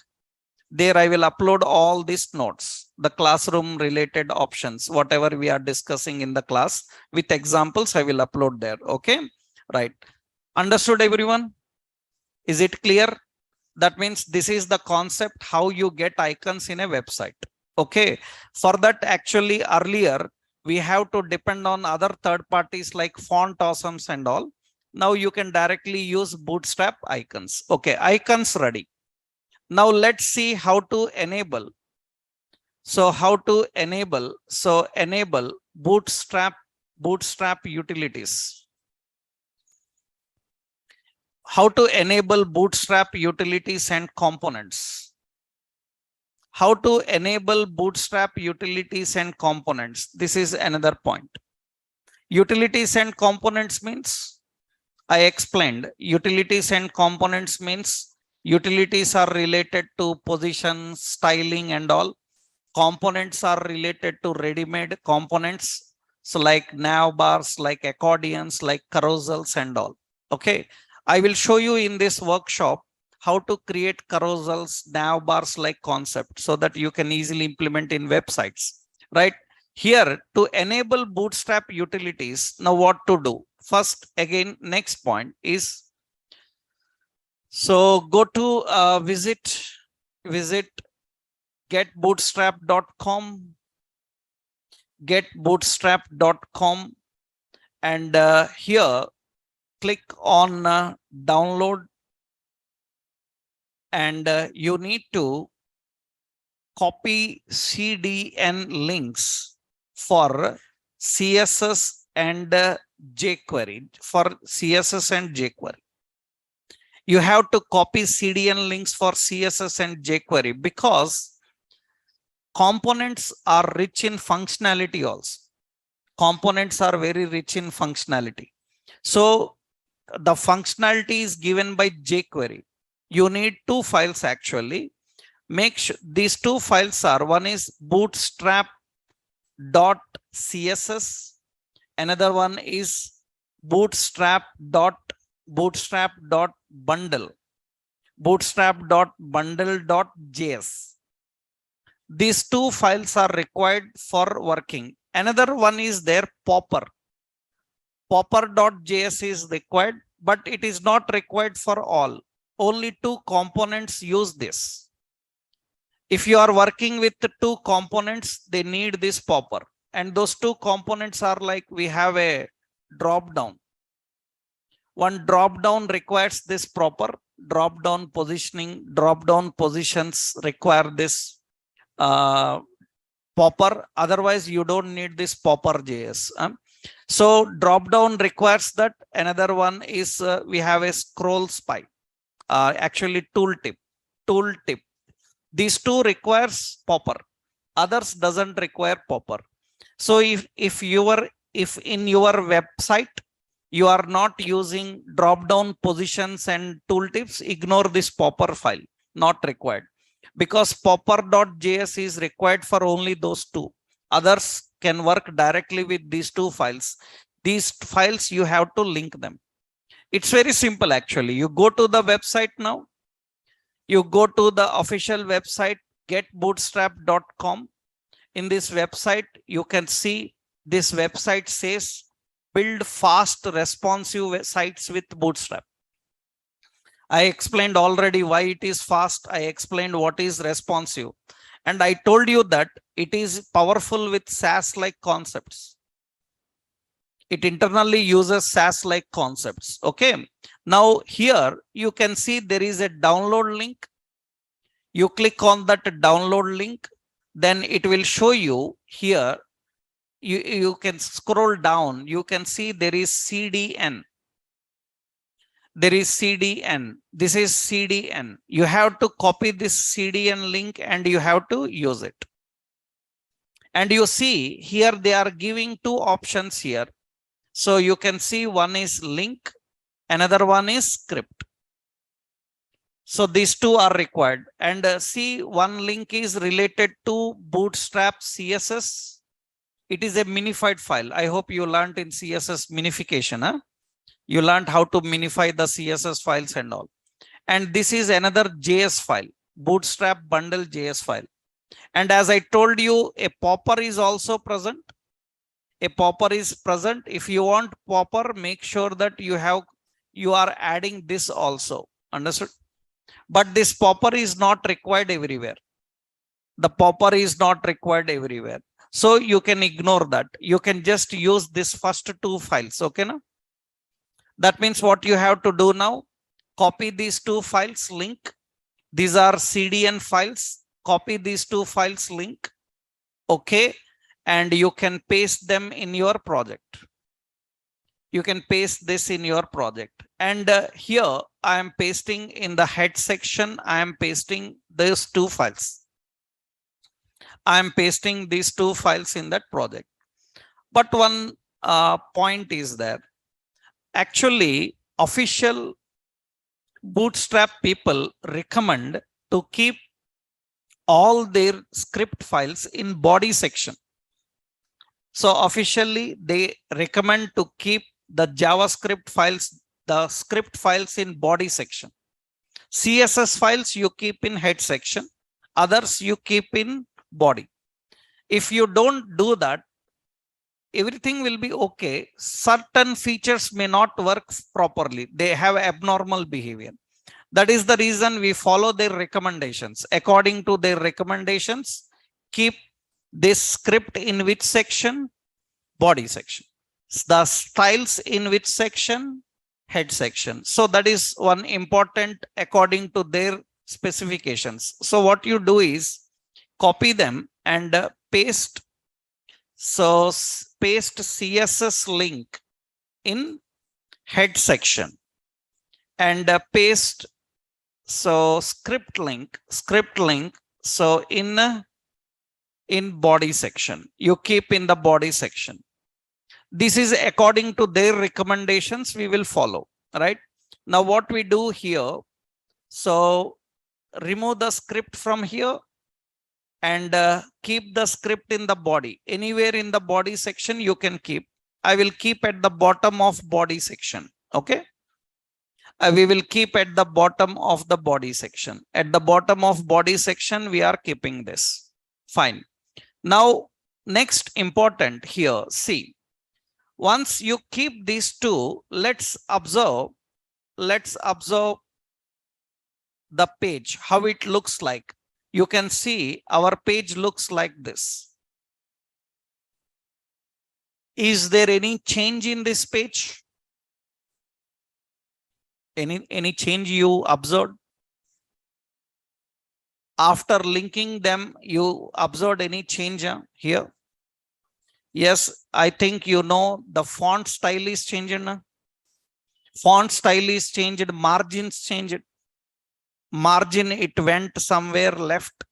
There I will upload all these notes, the classroom related options, whatever we are discussing in the class with examples, I will upload there. Okay. Right. Understood, everyone? Is it clear? That means this is the concept how you get icons in a website. Okay. For that, actually earlier we have to depend on other third parties like Font Awesomes and all. Now you can directly use Bootstrap icons. Okay. Icons ready. Now let's see how to enable. So how to enable? So enable Bootstrap utilities. How to enable Bootstrap utilities and components. How to enable Bootstrap utilities and components. This is another point. Utilities and components means I explained utilities and components means utilities are related to position, styling and all. Components are related to ready-made components. So like nav bars, like accordions, like carousels and all. Okay. I will show you in this workshop how to create carousels, nav bars like concept so that you can easily implement in websites, right? Here to enable Bootstrap utilities, now what to do? First, again, next point is, so go to visit getbootstrap.com, getbootstrap.com, and here click on download, and you need to copy CDN links for CSS and jQuery, for CSS and jQuery. You have to copy CDN links for CSS and jQuery because components are rich in functionality also. Components are very rich in functionality. So the functionality is given by jQuery. You need two files actually. Make sure these two files are, one is bootstrap.css, another one is bootstrap.bundle, bootstrap.bundle.js. These two files are required for working. Another one is there, popper. Popper.js is required, but it is not required for all. Only two components use this. If you are working with the two components, they need this popper. And those two components are like, we have a drop down. One drop down requires this proper drop down positioning. Drop down positions require this popper. Otherwise, you don't need this popper JS. So drop down requires that. Another one is we have a scroll spy. Actually tooltip. These two requires popper. Others doesn't require popper. So if in your website you are not using drop down positions and tooltips, ignore this popper file. Not required, because popper.js is required for only those two. Others can work directly with these two files. These files you have to link them. It's very simple actually. You go to the website now. You go to the official website getbootstrap.com. In this website, you can see this website says build fast responsive sites with Bootstrap. I explained already why it is fast. I explained what is responsive. And I told you that it is powerful with SaaS-like concepts. It internally uses SaaS-like concepts. Okay. Now here you can see there is a download link. You click on that download link, then it will show you here. You can scroll down. You can see there is CDN. There is CDN. This is CDN. You have to copy this CDN link and you have to use it. And you see here they are giving two options here. So you can see one is link, another one is script. So these two are required. And see, one link is related to Bootstrap CSS. It is a minified file. I hope you learned in CSS minification. Huh? You learned how to minify the CSS files and all. And this is another JS file, Bootstrap bundle JS file. And as I told you, a popper is also present. A popper is present. If you want popper, make sure that you are adding this also. Understood? But this popper is not required everywhere. The popper is not required everywhere. So you can ignore that. You can just use this first two files. Okay, now? That means what you have to do now, copy these two files, link. These are CDN files. Copy these two files, link. Okay. And you can paste them in your project. You can paste this in your project. And here I am pasting in the head section. I am pasting these two files. I am pasting these two files in that project. But one point is there. Actually, official Bootstrap people recommend to keep all their script files in body section. So officially they recommend to keep the JavaScript files, the script files in body section. CSS files you keep in head section, others you keep in body. If you don't do that, everything will be okay. Certain features may not work properly. They have abnormal behavior. That is the reason we follow their recommendations. According to their recommendations, keep this script in which section? Body section. The styles in which section? Head section. So that is one important according to their specifications. So what you do is copy them and paste. So paste CSS link in head section and paste script link. So in body section, you keep in the body section. This is according to their recommendations we will follow, right? Now what we do here, so remove the script from here and keep the script in the body. Anywhere in the body section you can keep. I will keep at the bottom of body section, okay? We will keep at the bottom of the body section. At the bottom of body section, we are keeping this. Fine. Now, next important here, see. Once you keep these two, let's observe the page, how it looks like. You can see our page looks like this. Is there any change in this page? Any change you observed? After linking them, you observed any change here? Yes, I think you know the font style is changed. Font style is changed, margins changed. Margin, it went somewhere left,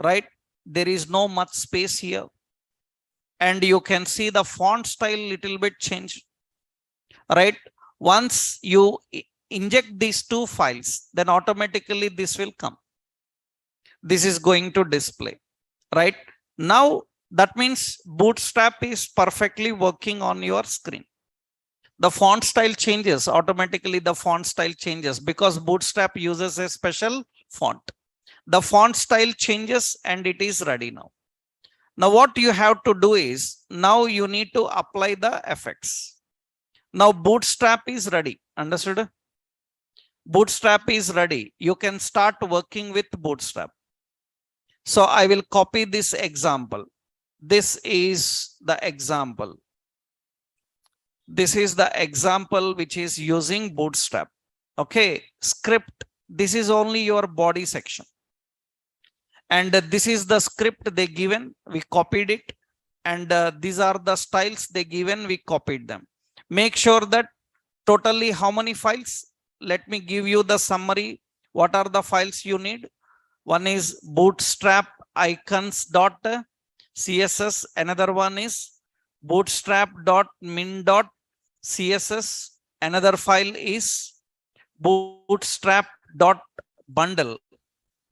right? There is no much space here. And you can see the font style little bit changed, right? Once you inject these two files, then automatically this will come. This is going to display, right? Now, that means Bootstrap is perfectly working on your screen. The font style changes, automatically the font style changes because Bootstrap uses a special font. The font style changes and it is ready now. Now what you have to do is, now you need to apply the effects. Now Bootstrap is ready, understood? Bootstrap is ready. You can start working with Bootstrap. So I will copy this example. This is the example. This is the example which is using Bootstrap. Okay, script. This is only your body section. And this is the script they given. We copied it. And these are the styles they given. We copied them. Make sure that totally how many files? Let me give you the summary. What are the files you need? One is bootstrap icons.css. Another one is bootstrap.min.css. Another file is bootstrap.bundle.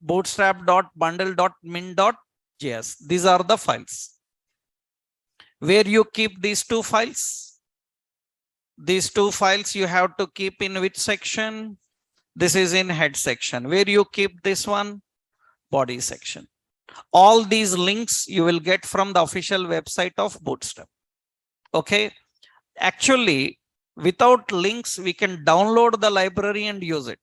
Bootstrap.bundle.min.js. These are the files. Where you keep these two files? These two files you have to keep in which section? This is in head section. Where you keep this one? Body section. All these links you will get from the official website of Bootstrap. Okay. Actually, without links, we can download the library and use it.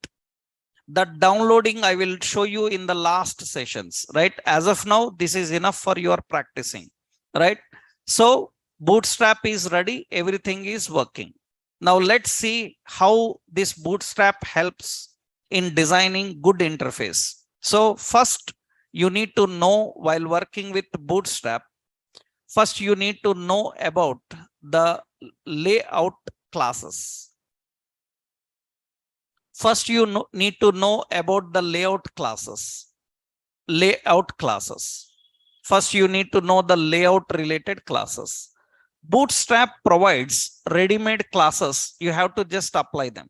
That downloading I will show you in the last sessions, right? As of now, this is enough for your practicing, right? So Bootstrap is ready. Everything is working. Now let's see how this Bootstrap helps in designing good interface. So first you need to know while working with Bootstrap, first you need to know about the layout classes. First you need to know about the layout classes. Layout classes. First you need to know the layout related classes. Bootstrap provides ready-made classes. You have to just apply them.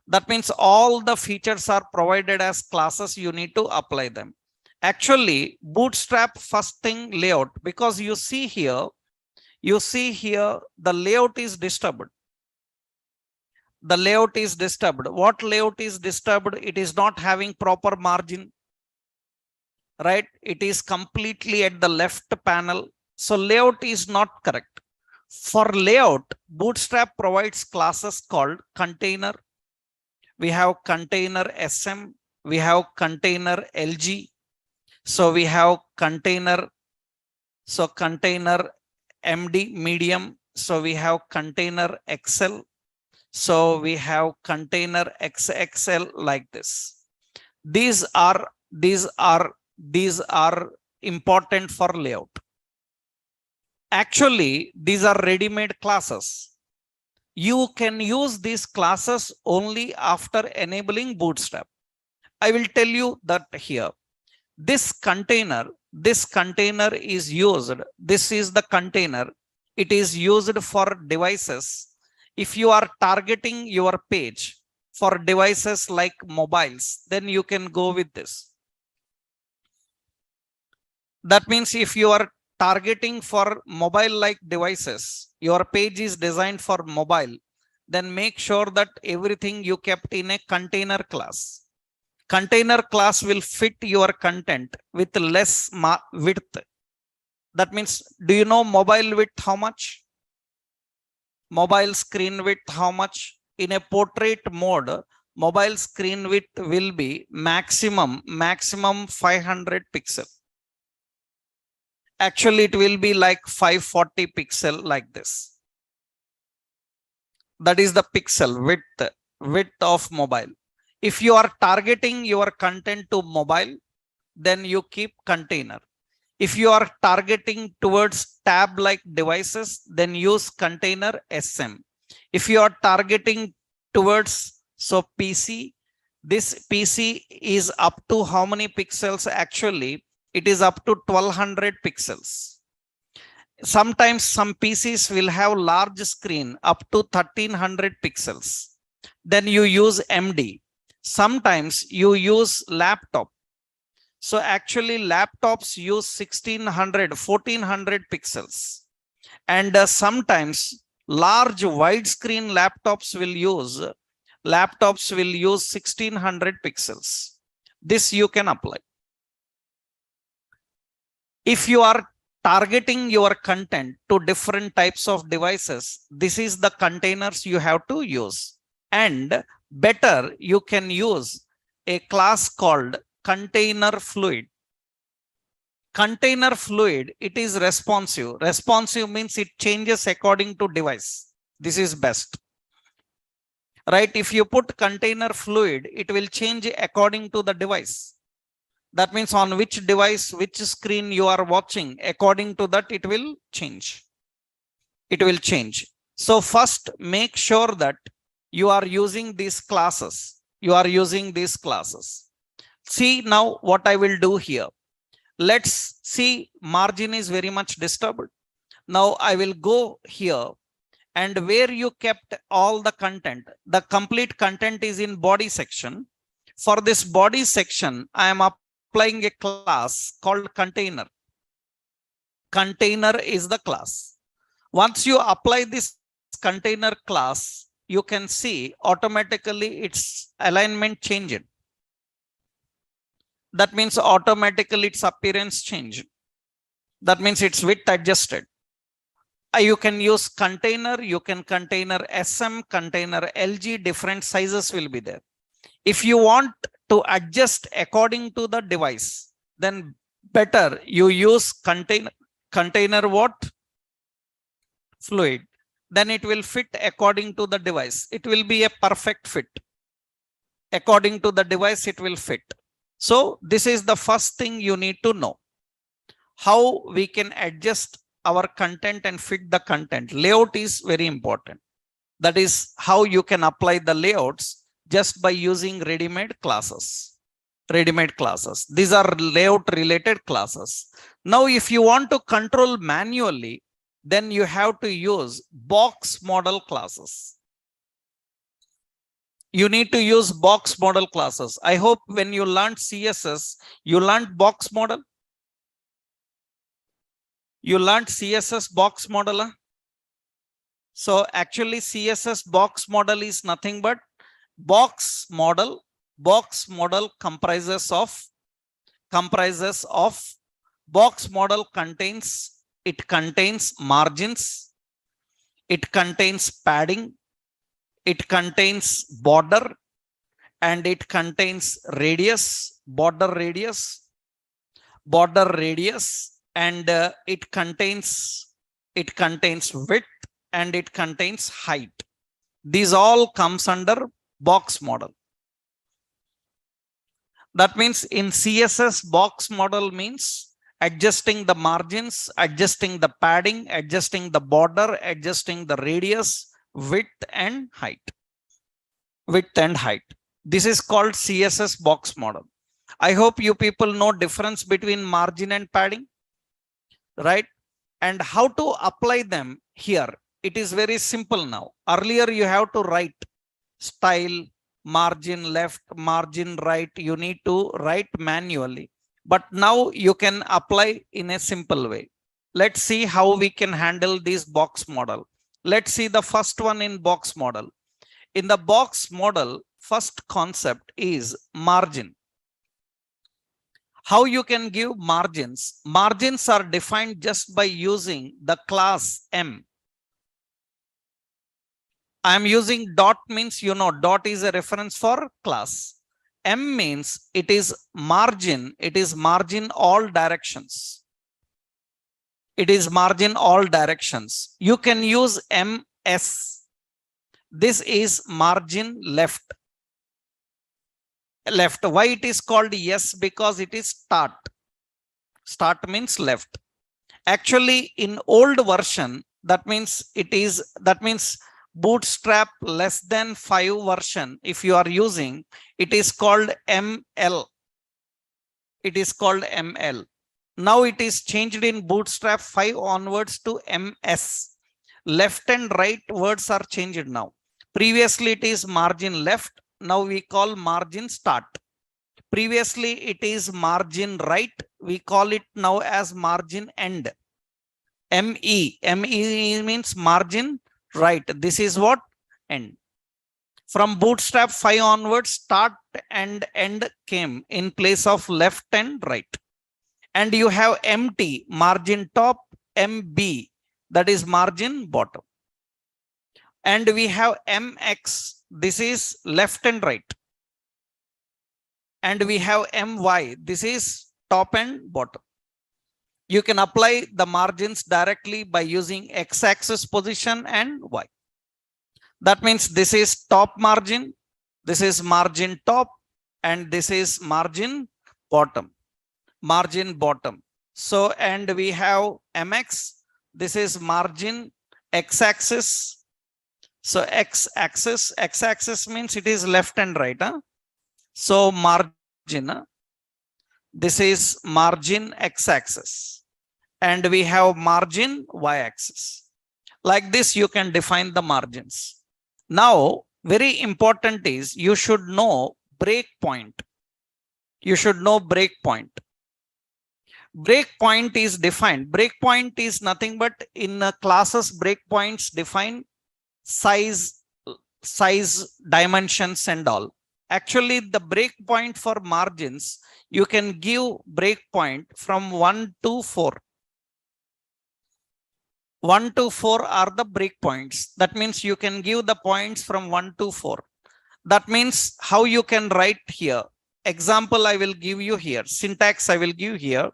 That means all the features are provided as classes. You need to apply them. Actually, Bootstrap first thing layout, because you see here the layout is disturbed. The layout is disturbed. What layout is disturbed? It is not having proper margin, right? It is completely at the left panel. So layout is not correct. For layout, Bootstrap provides classes called container. We have container SM. We have container LG. So we have container. So container MD medium. So we have container XL. So we have container XXL like this. These are important for layout. Actually, these are ready-made classes. You can use these classes only after enabling Bootstrap. I will tell you that here. This container is used. This is the container. It is used for devices. If you are targeting your page for devices like mobiles, then you can go with this. That means if you are targeting for mobile like devices, your page is designed for mobile, then make sure that everything you kept in a container class. Container class will fit your content with less width. That means, do you know mobile width how much? Mobile screen width how much? In a portrait mode, mobile screen width will be maximum 500 pixel. Actually, it will be like 540 pixel like this. That is the pixel width of mobile. If you are targeting your content to mobile, then you keep container. If you are targeting towards tab-like devices, then use container SM. If you are targeting towards PC, this PC is up to how many pixels? Actually, it is up to 1200 pixels. Sometimes some PCs will have large screen up to 1300 pixels. Then you use MD. Sometimes you use laptop. So actually laptops use 1400 pixels. And sometimes large widescreen laptops will use 1600 pixels. This you can apply. If you are targeting your content to different types of devices, this is the containers you have to use. And better, you can use a class called container fluid. Container fluid, it is responsive. Responsive means it changes according to device. This is best. Right? If you put container fluid, it will change according to the device. That means on which device, which screen you are watching, according to that, it will change. It will change. So first, make sure that you are using these classes. You are using these classes. See now what I will do here. Let's see, margin is very much disturbed. Now I will go here, and where you kept all the content, the complete content is in body section. For this body section, I am applying a class called container. Container is the class. Once you apply this container class, you can see automatically its alignment changed. That means automatically its appearance changed. That means it's width adjusted. You can use container, you can container SM, container LG, different sizes will be there. If you want to adjust according to the device, then better you use container what? Fluid. Then it will fit according to the device. It will be a perfect fit. According to the device, it will fit. So this is the first thing you need to know. How we can adjust our content and fit the content. Layout is very important. That is how you can apply the layouts just by using ready-made classes. Ready-made classes. These are layout related classes. Now, if you want to control manually, then you have to use box model classes. You need to use box model classes. I hope when you learned CSS, you learned box model. You learned CSS box model. Huh? So actually CSS box model is nothing but box model. Box model comprises of box model contains, it contains margins, it contains padding, it contains border, and it contains radius, border radius, and it contains width, and it contains height. These all comes under box model. That means in CSS, box model means adjusting the margins, adjusting the padding, adjusting the border, adjusting the radius, width and height. This is called CSS box model. I hope you people know difference between margin and padding, right? And how to apply them here. It is very simple now. Earlier you have to write style, margin left, margin right. You need to write manually. But now you can apply in a simple way. Let's see how we can handle this box model. Let's see the first one in box model. In the box model, first concept is margin. How you can give margins? Margins are defined just by using the class M. I am using dot means, you know, dot is a reference for class. M means it is margin all directions. It is margin all directions. You can use MS. This is margin left. Why it is called yes? Because it is start. Start means left. Actually, in old version, that means Bootstrap less than 5 version, if you are using, it is called ML. It is called ML. Now it is changed in Bootstrap 5 onwards to MS. Left and right words are changed now. Previously it is margin left. Now we call margin start. Previously it is margin right. We call it now as margin end. ME means margin right. This is what? End. From Bootstrap 5 onwards, start and end came in place of left and right. And you have MT, margin top, MB, that is margin bottom. And we have MX, this is left and right. And we have MY, this is top and bottom. You can apply the margins directly by using x-axis position and y. That means this is top margin, this is margin top, and this is margin bottom. Margin bottom. So, and we have MX, this is margin x-axis. So x-axis means it is left and right. Huh? So margin, this is margin x-axis. And we have margin y-axis. Like this, you can define the margins. Now, very important is you should know breakpoint. You should know breakpoint. Breakpoint is defined. Breakpoint is nothing but in classes, breakpoints define size, dimensions and all. Actually, the breakpoint for margins, you can give breakpoint from 1 to 4. 1 to 4 are the breakpoints. That means you can give the points from 1 to 4. That means how you can write here. Example I will give you here. Syntax I will give here.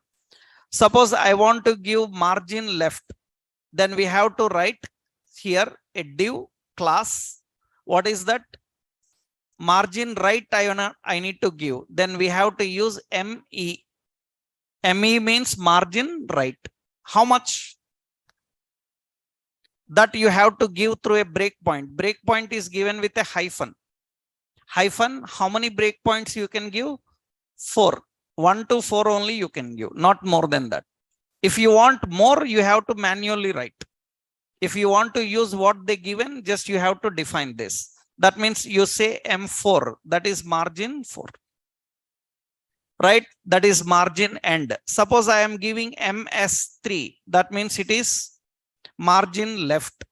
Suppose I want to give margin left. Then we have to write here a div class. What is that? Margin right I need to give. Then we have to use ME. ME means margin right. How much? That you have to give through a breakpoint. Breakpoint is given with a hyphen. Hyphen, how many breakpoints you can give? 4. 1 to 4 only you can give, not more than that. If you want more, you have to manually write. If you want to use what they given, just you have to define this. That means you say M4, that is margin 4. Right? That is margin end. Suppose I am giving MS3, that means it is margin left,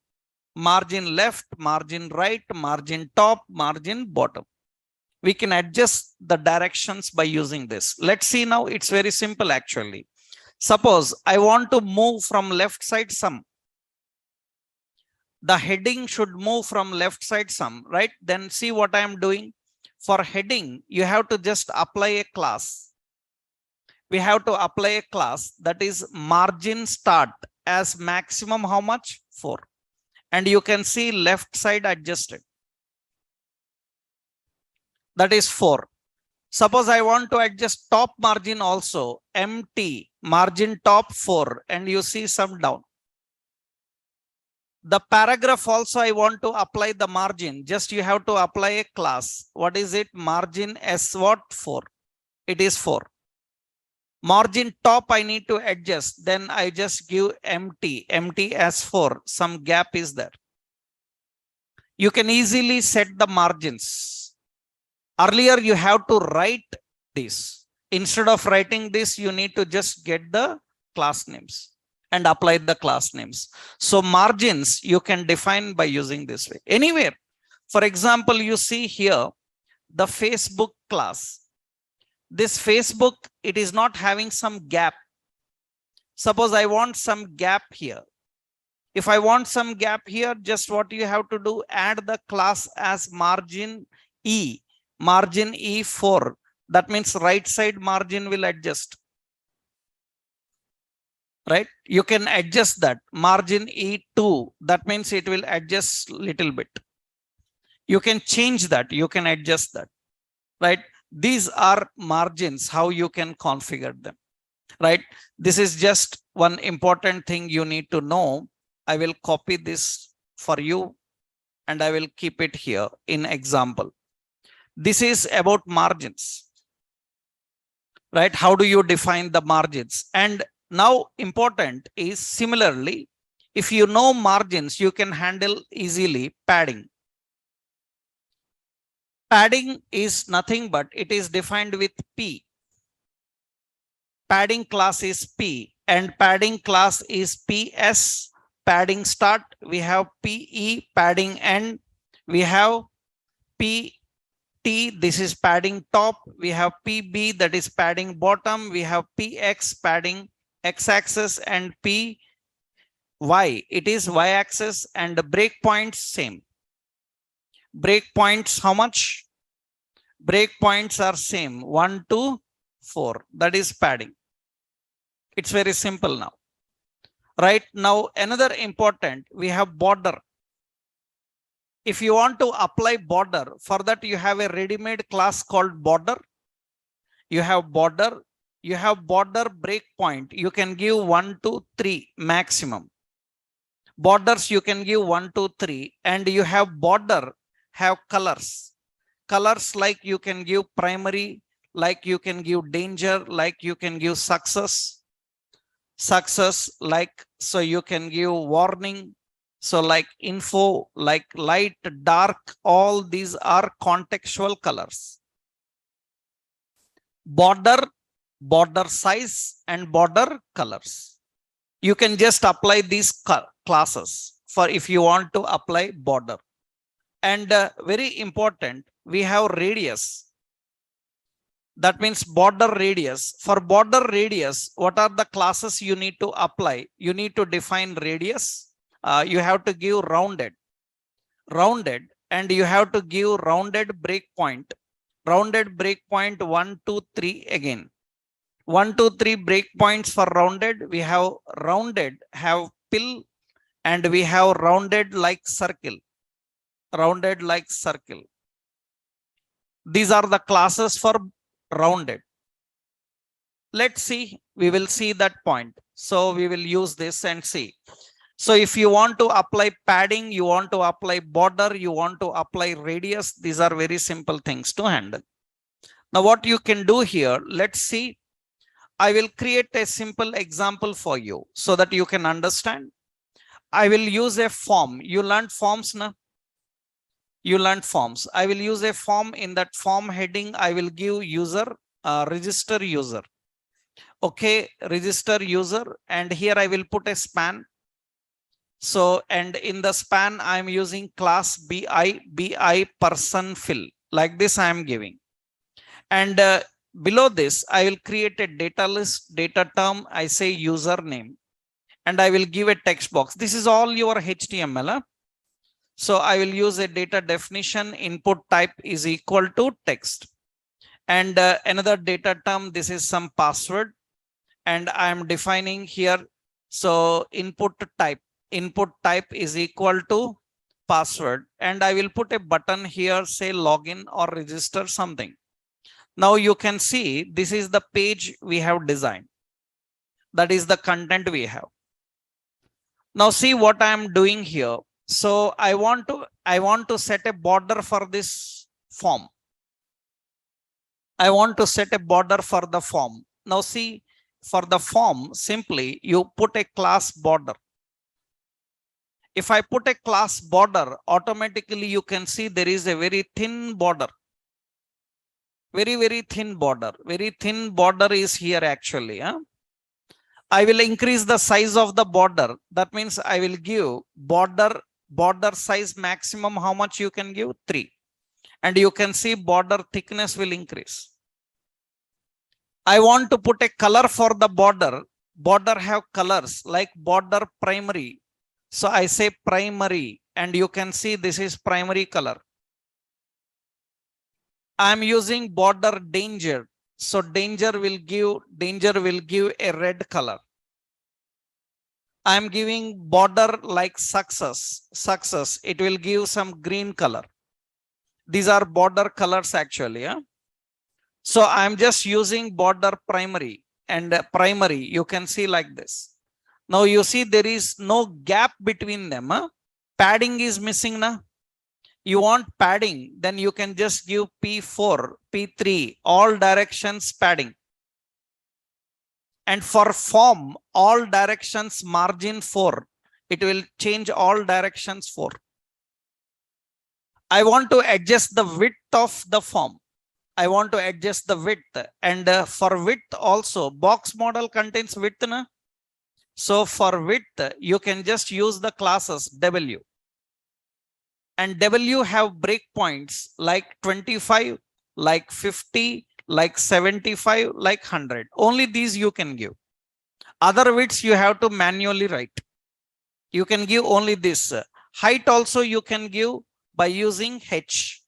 margin right, margin top, margin bottom. We can adjust the directions by using this. Let's see now. It's very simple actually. Suppose I want to move from left side sum. The heading should move from left side sum, right? Then see what I am doing. For heading, you have to just apply a class. We have to apply a class that is margin start as maximum how much? 4. And you can see left side adjusted. That is 4. Suppose I want to adjust top margin also, MT, margin top 4, and you see some down. The paragraph also I want to apply the margin. Just you have to apply a class. What is it? Margin S what? 4. It is 4. Margin top I need to adjust. Then I just give MT as 4. Some gap is there. You can easily set the margins. Earlier, you have to write this. Instead of writing this, you need to just get the class names and apply the class names. So margins you can define by using this way. Anywhere. For example, you see here the Facebook class. This Facebook, it is not having some gap. Suppose I want some gap here. If I want some gap here, just what you have to do, add the class as margin E. Margin E4, that means right side margin will adjust. Right? You can adjust that. Margin E2, that means it will adjust little bit. You can change that. You can adjust that. Right? These are margins, how you can configure them. Right? This is just one important thing you need to know. I will copy this for you and I will keep it here in example. This is about margins, right? How do you define the margins? And now important is similarly, if you know margins, you can handle easily padding. Padding is nothing but it is defined with P. Padding class is P and padding class is PS. Padding start, we have PE, padding end, we have P T, this is padding top, we have PB, that is padding bottom, we have PX, padding x-axis, and PY, it is y-axis, and the breakpoints same. Breakpoints, how much? Breakpoints are same, 1 to 4, that is padding. It's very simple now. Right now, another important, we have border. If you want to apply border, for that you have a ready-made class called border. You have border breakpoint. You can give 1 to 3 maximum. Borders you can give 1 to 3, and you have border have colors. Colors like you can give primary, like you can give danger, like you can give success. Success, like so you can give warning. So like info, like light, dark, all these are contextual colors. Border, border size, and border colors. You can just apply these classes for if you want to apply border. And very important, we have radius. That means border radius. For border radius, what are the classes you need to apply? You need to define radius. You have to give rounded, and you have to give rounded breakpoint. Rounded breakpoint 1, 2, 3 again. 1, 2, 3 breakpoints for rounded. We have rounded, have pill, and we have rounded like circle. Rounded like circle. These are the classes for rounded. Let's see, we will see that point. So we will use this and see. So if you want to apply padding, you want to apply border, you want to apply radius, these are very simple things to handle. Now what you can do here, let's see. I will create a simple example for you so that you can understand. I will use a form. You learned forms now. You learned forms. I will use a form. In that form heading, I will give user, register user. Okay, register user. And here I will put a span. So, and in the span, I'm using class bi person fill. Like this, I am giving. And below this, I will create a data list, data term. I say username. And I will give a text box. This is all your HTML. Huh? So I will use a data definition. Input type is equal to text. And another data term, this is some password. And I am defining here. So input type is equal to password. And I will put a button here, say login or register something. Now you can see this is the page we have designed. That is the content we have. Now see what I am doing here. So I want to set a border for this form. I want to set a border for the form. Now see, for the form, simply you put a class border. If I put a class border, automatically you can see there is a very thin border. Very, very thin border. Very thin border is here actually. Huh? I will increase the size of the border. That means I will give border size maximum. How much you can give? 3. And you can see border thickness will increase. I want to put a color for the border. Border have colors like border primary. So I say primary, and you can see this is primary color. I'm using border danger. So danger will give a red color. I'm giving border like success. It will give some green color. These are border colors actually. Yeah? So I'm just using border primary, and primary you can see like this. Now you see there is no gap between them. Huh? Padding is missing now. You want padding, then you can just give P4, P3, all directions padding. And for form, all directions margin 4. It will change all directions 4. I want to adjust the width of the form. I want to adjust the width. And for width also, box model contains width. Na? So for width, you can just use the classes W. And W have breakpoints like 25, like 50, like 75, like 100. Only these you can give. Other widths you have to manually write. You can give only this. Height also you can give by using H.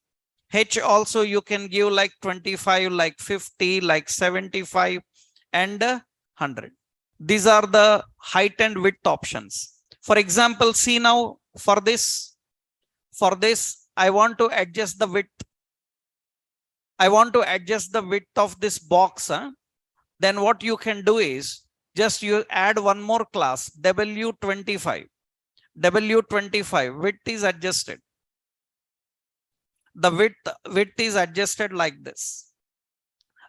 H also you can give like 25, like 50, like 75, and 100. These are the height and width options. For example, see now for this, I want to adjust the width. I want to adjust the width of this box. Huh? Then what you can do is just you add one more class, W25. W25, width is adjusted. The width is adjusted like this.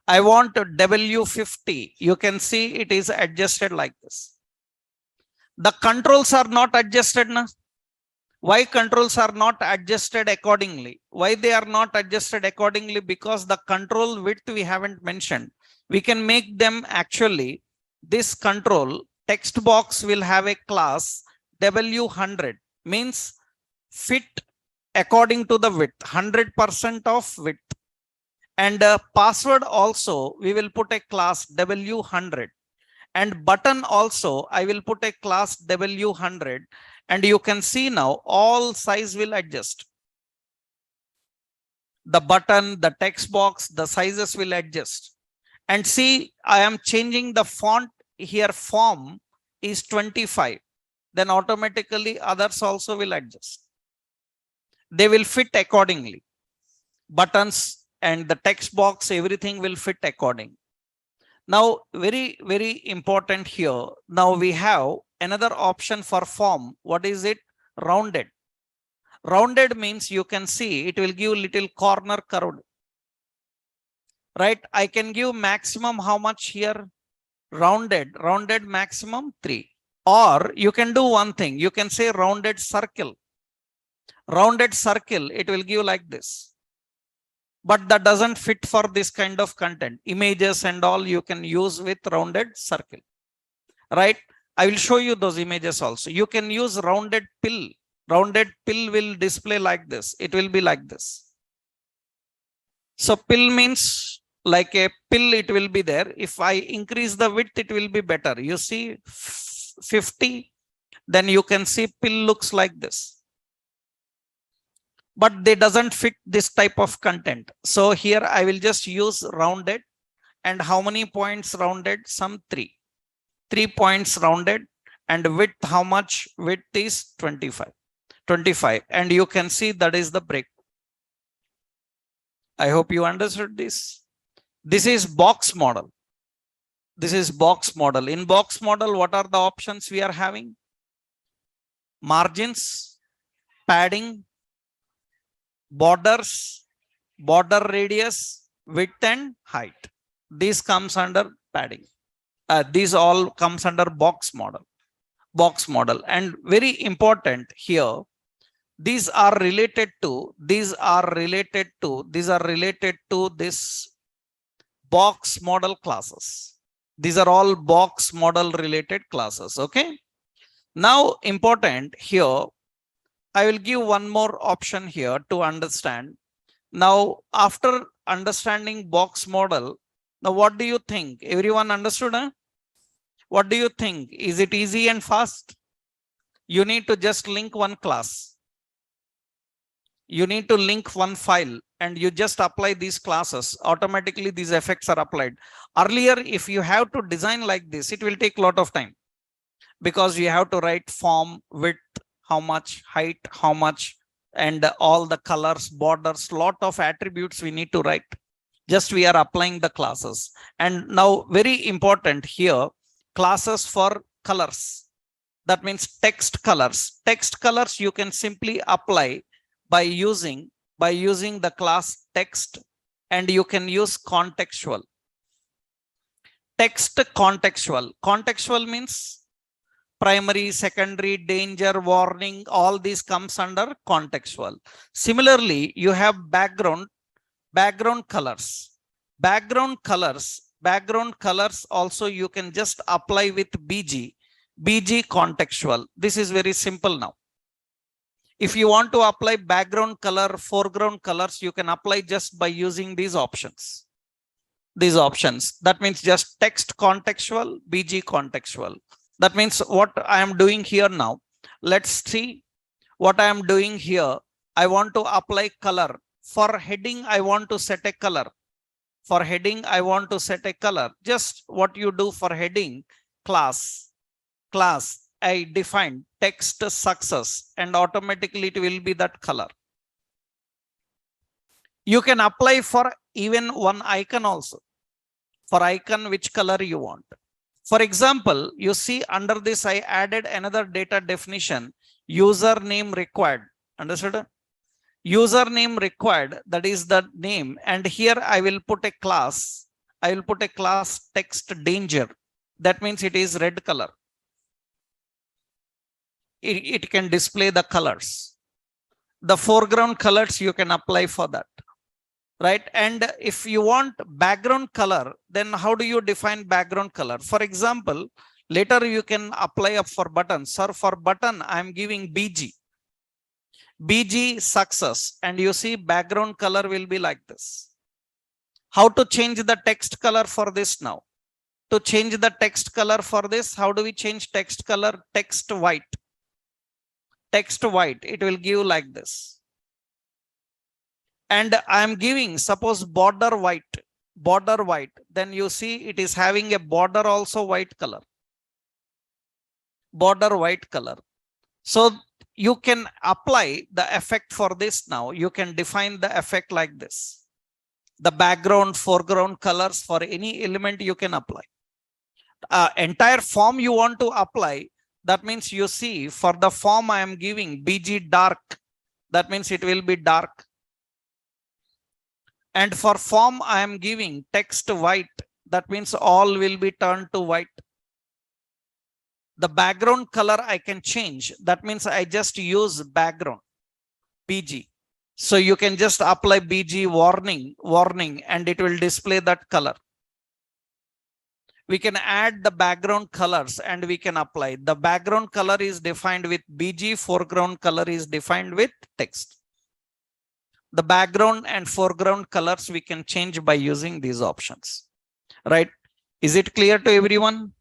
I want W50. You can see it is adjusted like this. The controls are not adjusted now. Why controls are not adjusted accordingly? Why they are not adjusted accordingly? Because the control width we haven't mentioned. We can make them actually, this control text box will have a class W100, means fit according to the width, 100% of width. And password also, we will put a class W100. And button also, I will put a class W100. And you can see now all size will adjust. The button, the text box, the sizes will adjust. And see, I am changing the font here. Form is 25. Then automatically others also will adjust. They will fit accordingly. Buttons and the text box, everything will fit according. Now, very, very important here. Now we have another option for form. What is it? Rounded. Rounded means you can see it will give little corner curved. Right? I can give maximum how much here? Rounded maximum 3. Or you can do one thing. You can say rounded circle. Rounded circle, it will give like this. But that doesn't fit for this kind of content. Images and all you can use with rounded circle. Right? I will show you those images also. You can use rounded pill. Rounded pill will display like this. It will be like this. So pill means like a pill, it will be there. If I increase the width, it will be better. You see 50, then you can see pill looks like this. But they doesn't fit this type of content. So here I will just use rounded. And how many points rounded? Some 3. 3 points rounded. And width, how much? Width is 25. 25. And you can see that is the break. I hope you understood this. This is box model. This is box model. In box model, what are the options we are having? Margins, padding, borders, border radius, width and height. This comes under padding. These all comes under box model. Box model. And very important here, these are related to this box model classes. These are all box model related classes. Okay. Now important here, I will give one more option here to understand. Now, after understanding box model, now what do you think? Everyone understood? Huh? What do you think? Is it easy and fast? You need to just link one class. You need to link one file and you just apply these classes. Automatically, these effects are applied. Earlier, if you have to design like this, it will take a lot of time because you have to write form, width, how much, height, how much, and all the colors, borders, lot of attributes we need to write. Just we are applying the classes. And now very important here, classes for colors. That means text colors. Text colors you can simply apply by using the class text, and you can use contextual. Text contextual. Contextual means primary, secondary, danger, warning, all these comes under contextual. Similarly, you have background colors. Background colors also you can just apply with BG contextual. This is very simple now. If you want to apply background color, foreground colors, you can apply just by using these options. That means just text contextual, BG contextual. That means what I am doing here now. Let's see what I am doing here. I want to apply color. For heading, I want to set a color. Just what you do for heading, class, I define text success and automatically it will be that color. You can apply for even one icon also. For icon, which color you want. For example, you see under this, I added another data definition, username required. Understood? Username required, that is the name. And here I will put a class. Text danger. That means it is red color. It can display the colors. The foreground colors you can apply for that. Right? And if you want background color, then how do you define background color? For example, later you can apply up for button. Sir, for button, I'm giving BG success. And you see background color will be like this. How to change the text color for this now? To change the text color for this, how do we change text color? Text white. It will give like this. And I'm giving, suppose border white, then you see it is having a border also white color. So you can apply the effect for this now. You can define the effect like this. The background, foreground colors for any element you can apply. Entire form you want to apply. That means you see for the form I am giving BG dark. That means it will be dark. And for form I am giving text white. That means all will be turned to white. The background color I can change. That means I just use background, BG. So you can just apply BG warning, and it will display that color. We can add the background colors and we can apply. The background color is defined with BG, foreground color is defined with text. The background and foreground colors we can change by using these options, right? Is it clear to everyone?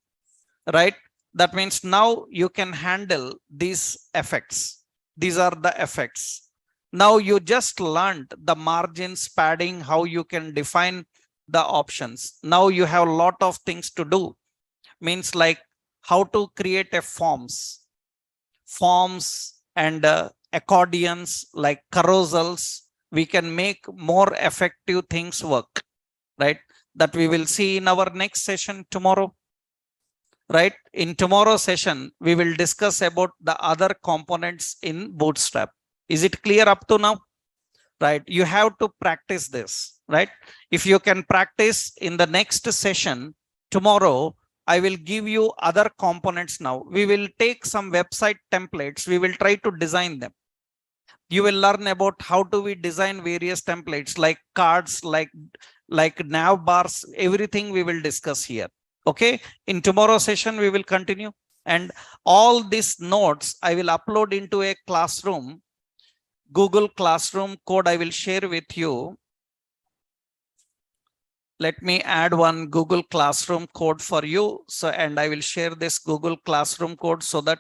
Right? That means now you can handle these effects. These are the effects. Now you just learned the margins, padding, how you can define the options. Now you have a lot of things to do. Means like how to create a forms and accordions, like carousels. We can make more effective things work, right? That we will see in our next session tomorrow. Right? In tomorrow's session, we will discuss about the other components in Bootstrap. Is it clear up to now? Right? You have to practice this, right? If you can practice in the next session tomorrow, I will give you other components now. We will take some website templates. We will try to design them. You will learn about how do we design various templates like cards, like nav bars, everything we will discuss here. Okay, in tomorrow's session, we will continue. And all these notes I will upload into a classroom, Google Classroom code I will share with you. Let me add one Google Classroom code for you. So, and I will share this Google Classroom code so that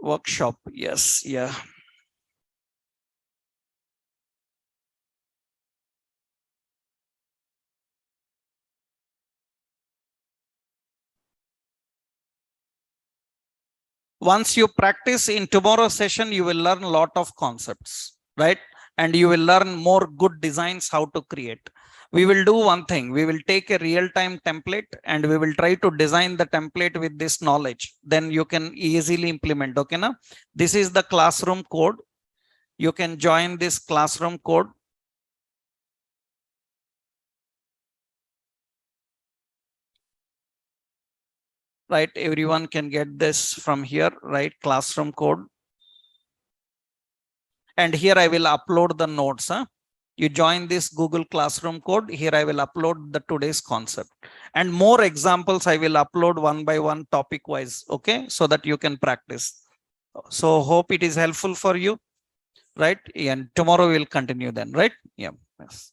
workshop. Yes. Yeah. Once you practice in tomorrow's session, you will learn a lot of concepts, right? And you will learn more good designs, how to create. We will do one thing. We will take a real-time template and we will try to design the template with this knowledge. Then you can easily implement. Okay, now this is the classroom code. You can join this classroom code. Right, everyone can get this from here, right? Classroom code. And here I will upload the notes. You join this Google Classroom code. Here I will upload the today's concept. And more examples I will upload one by one, topic wise. Okay, so that you can practice. So hope it is helpful for you. Right? And tomorrow we'll continue then, right? Yeah. Yes.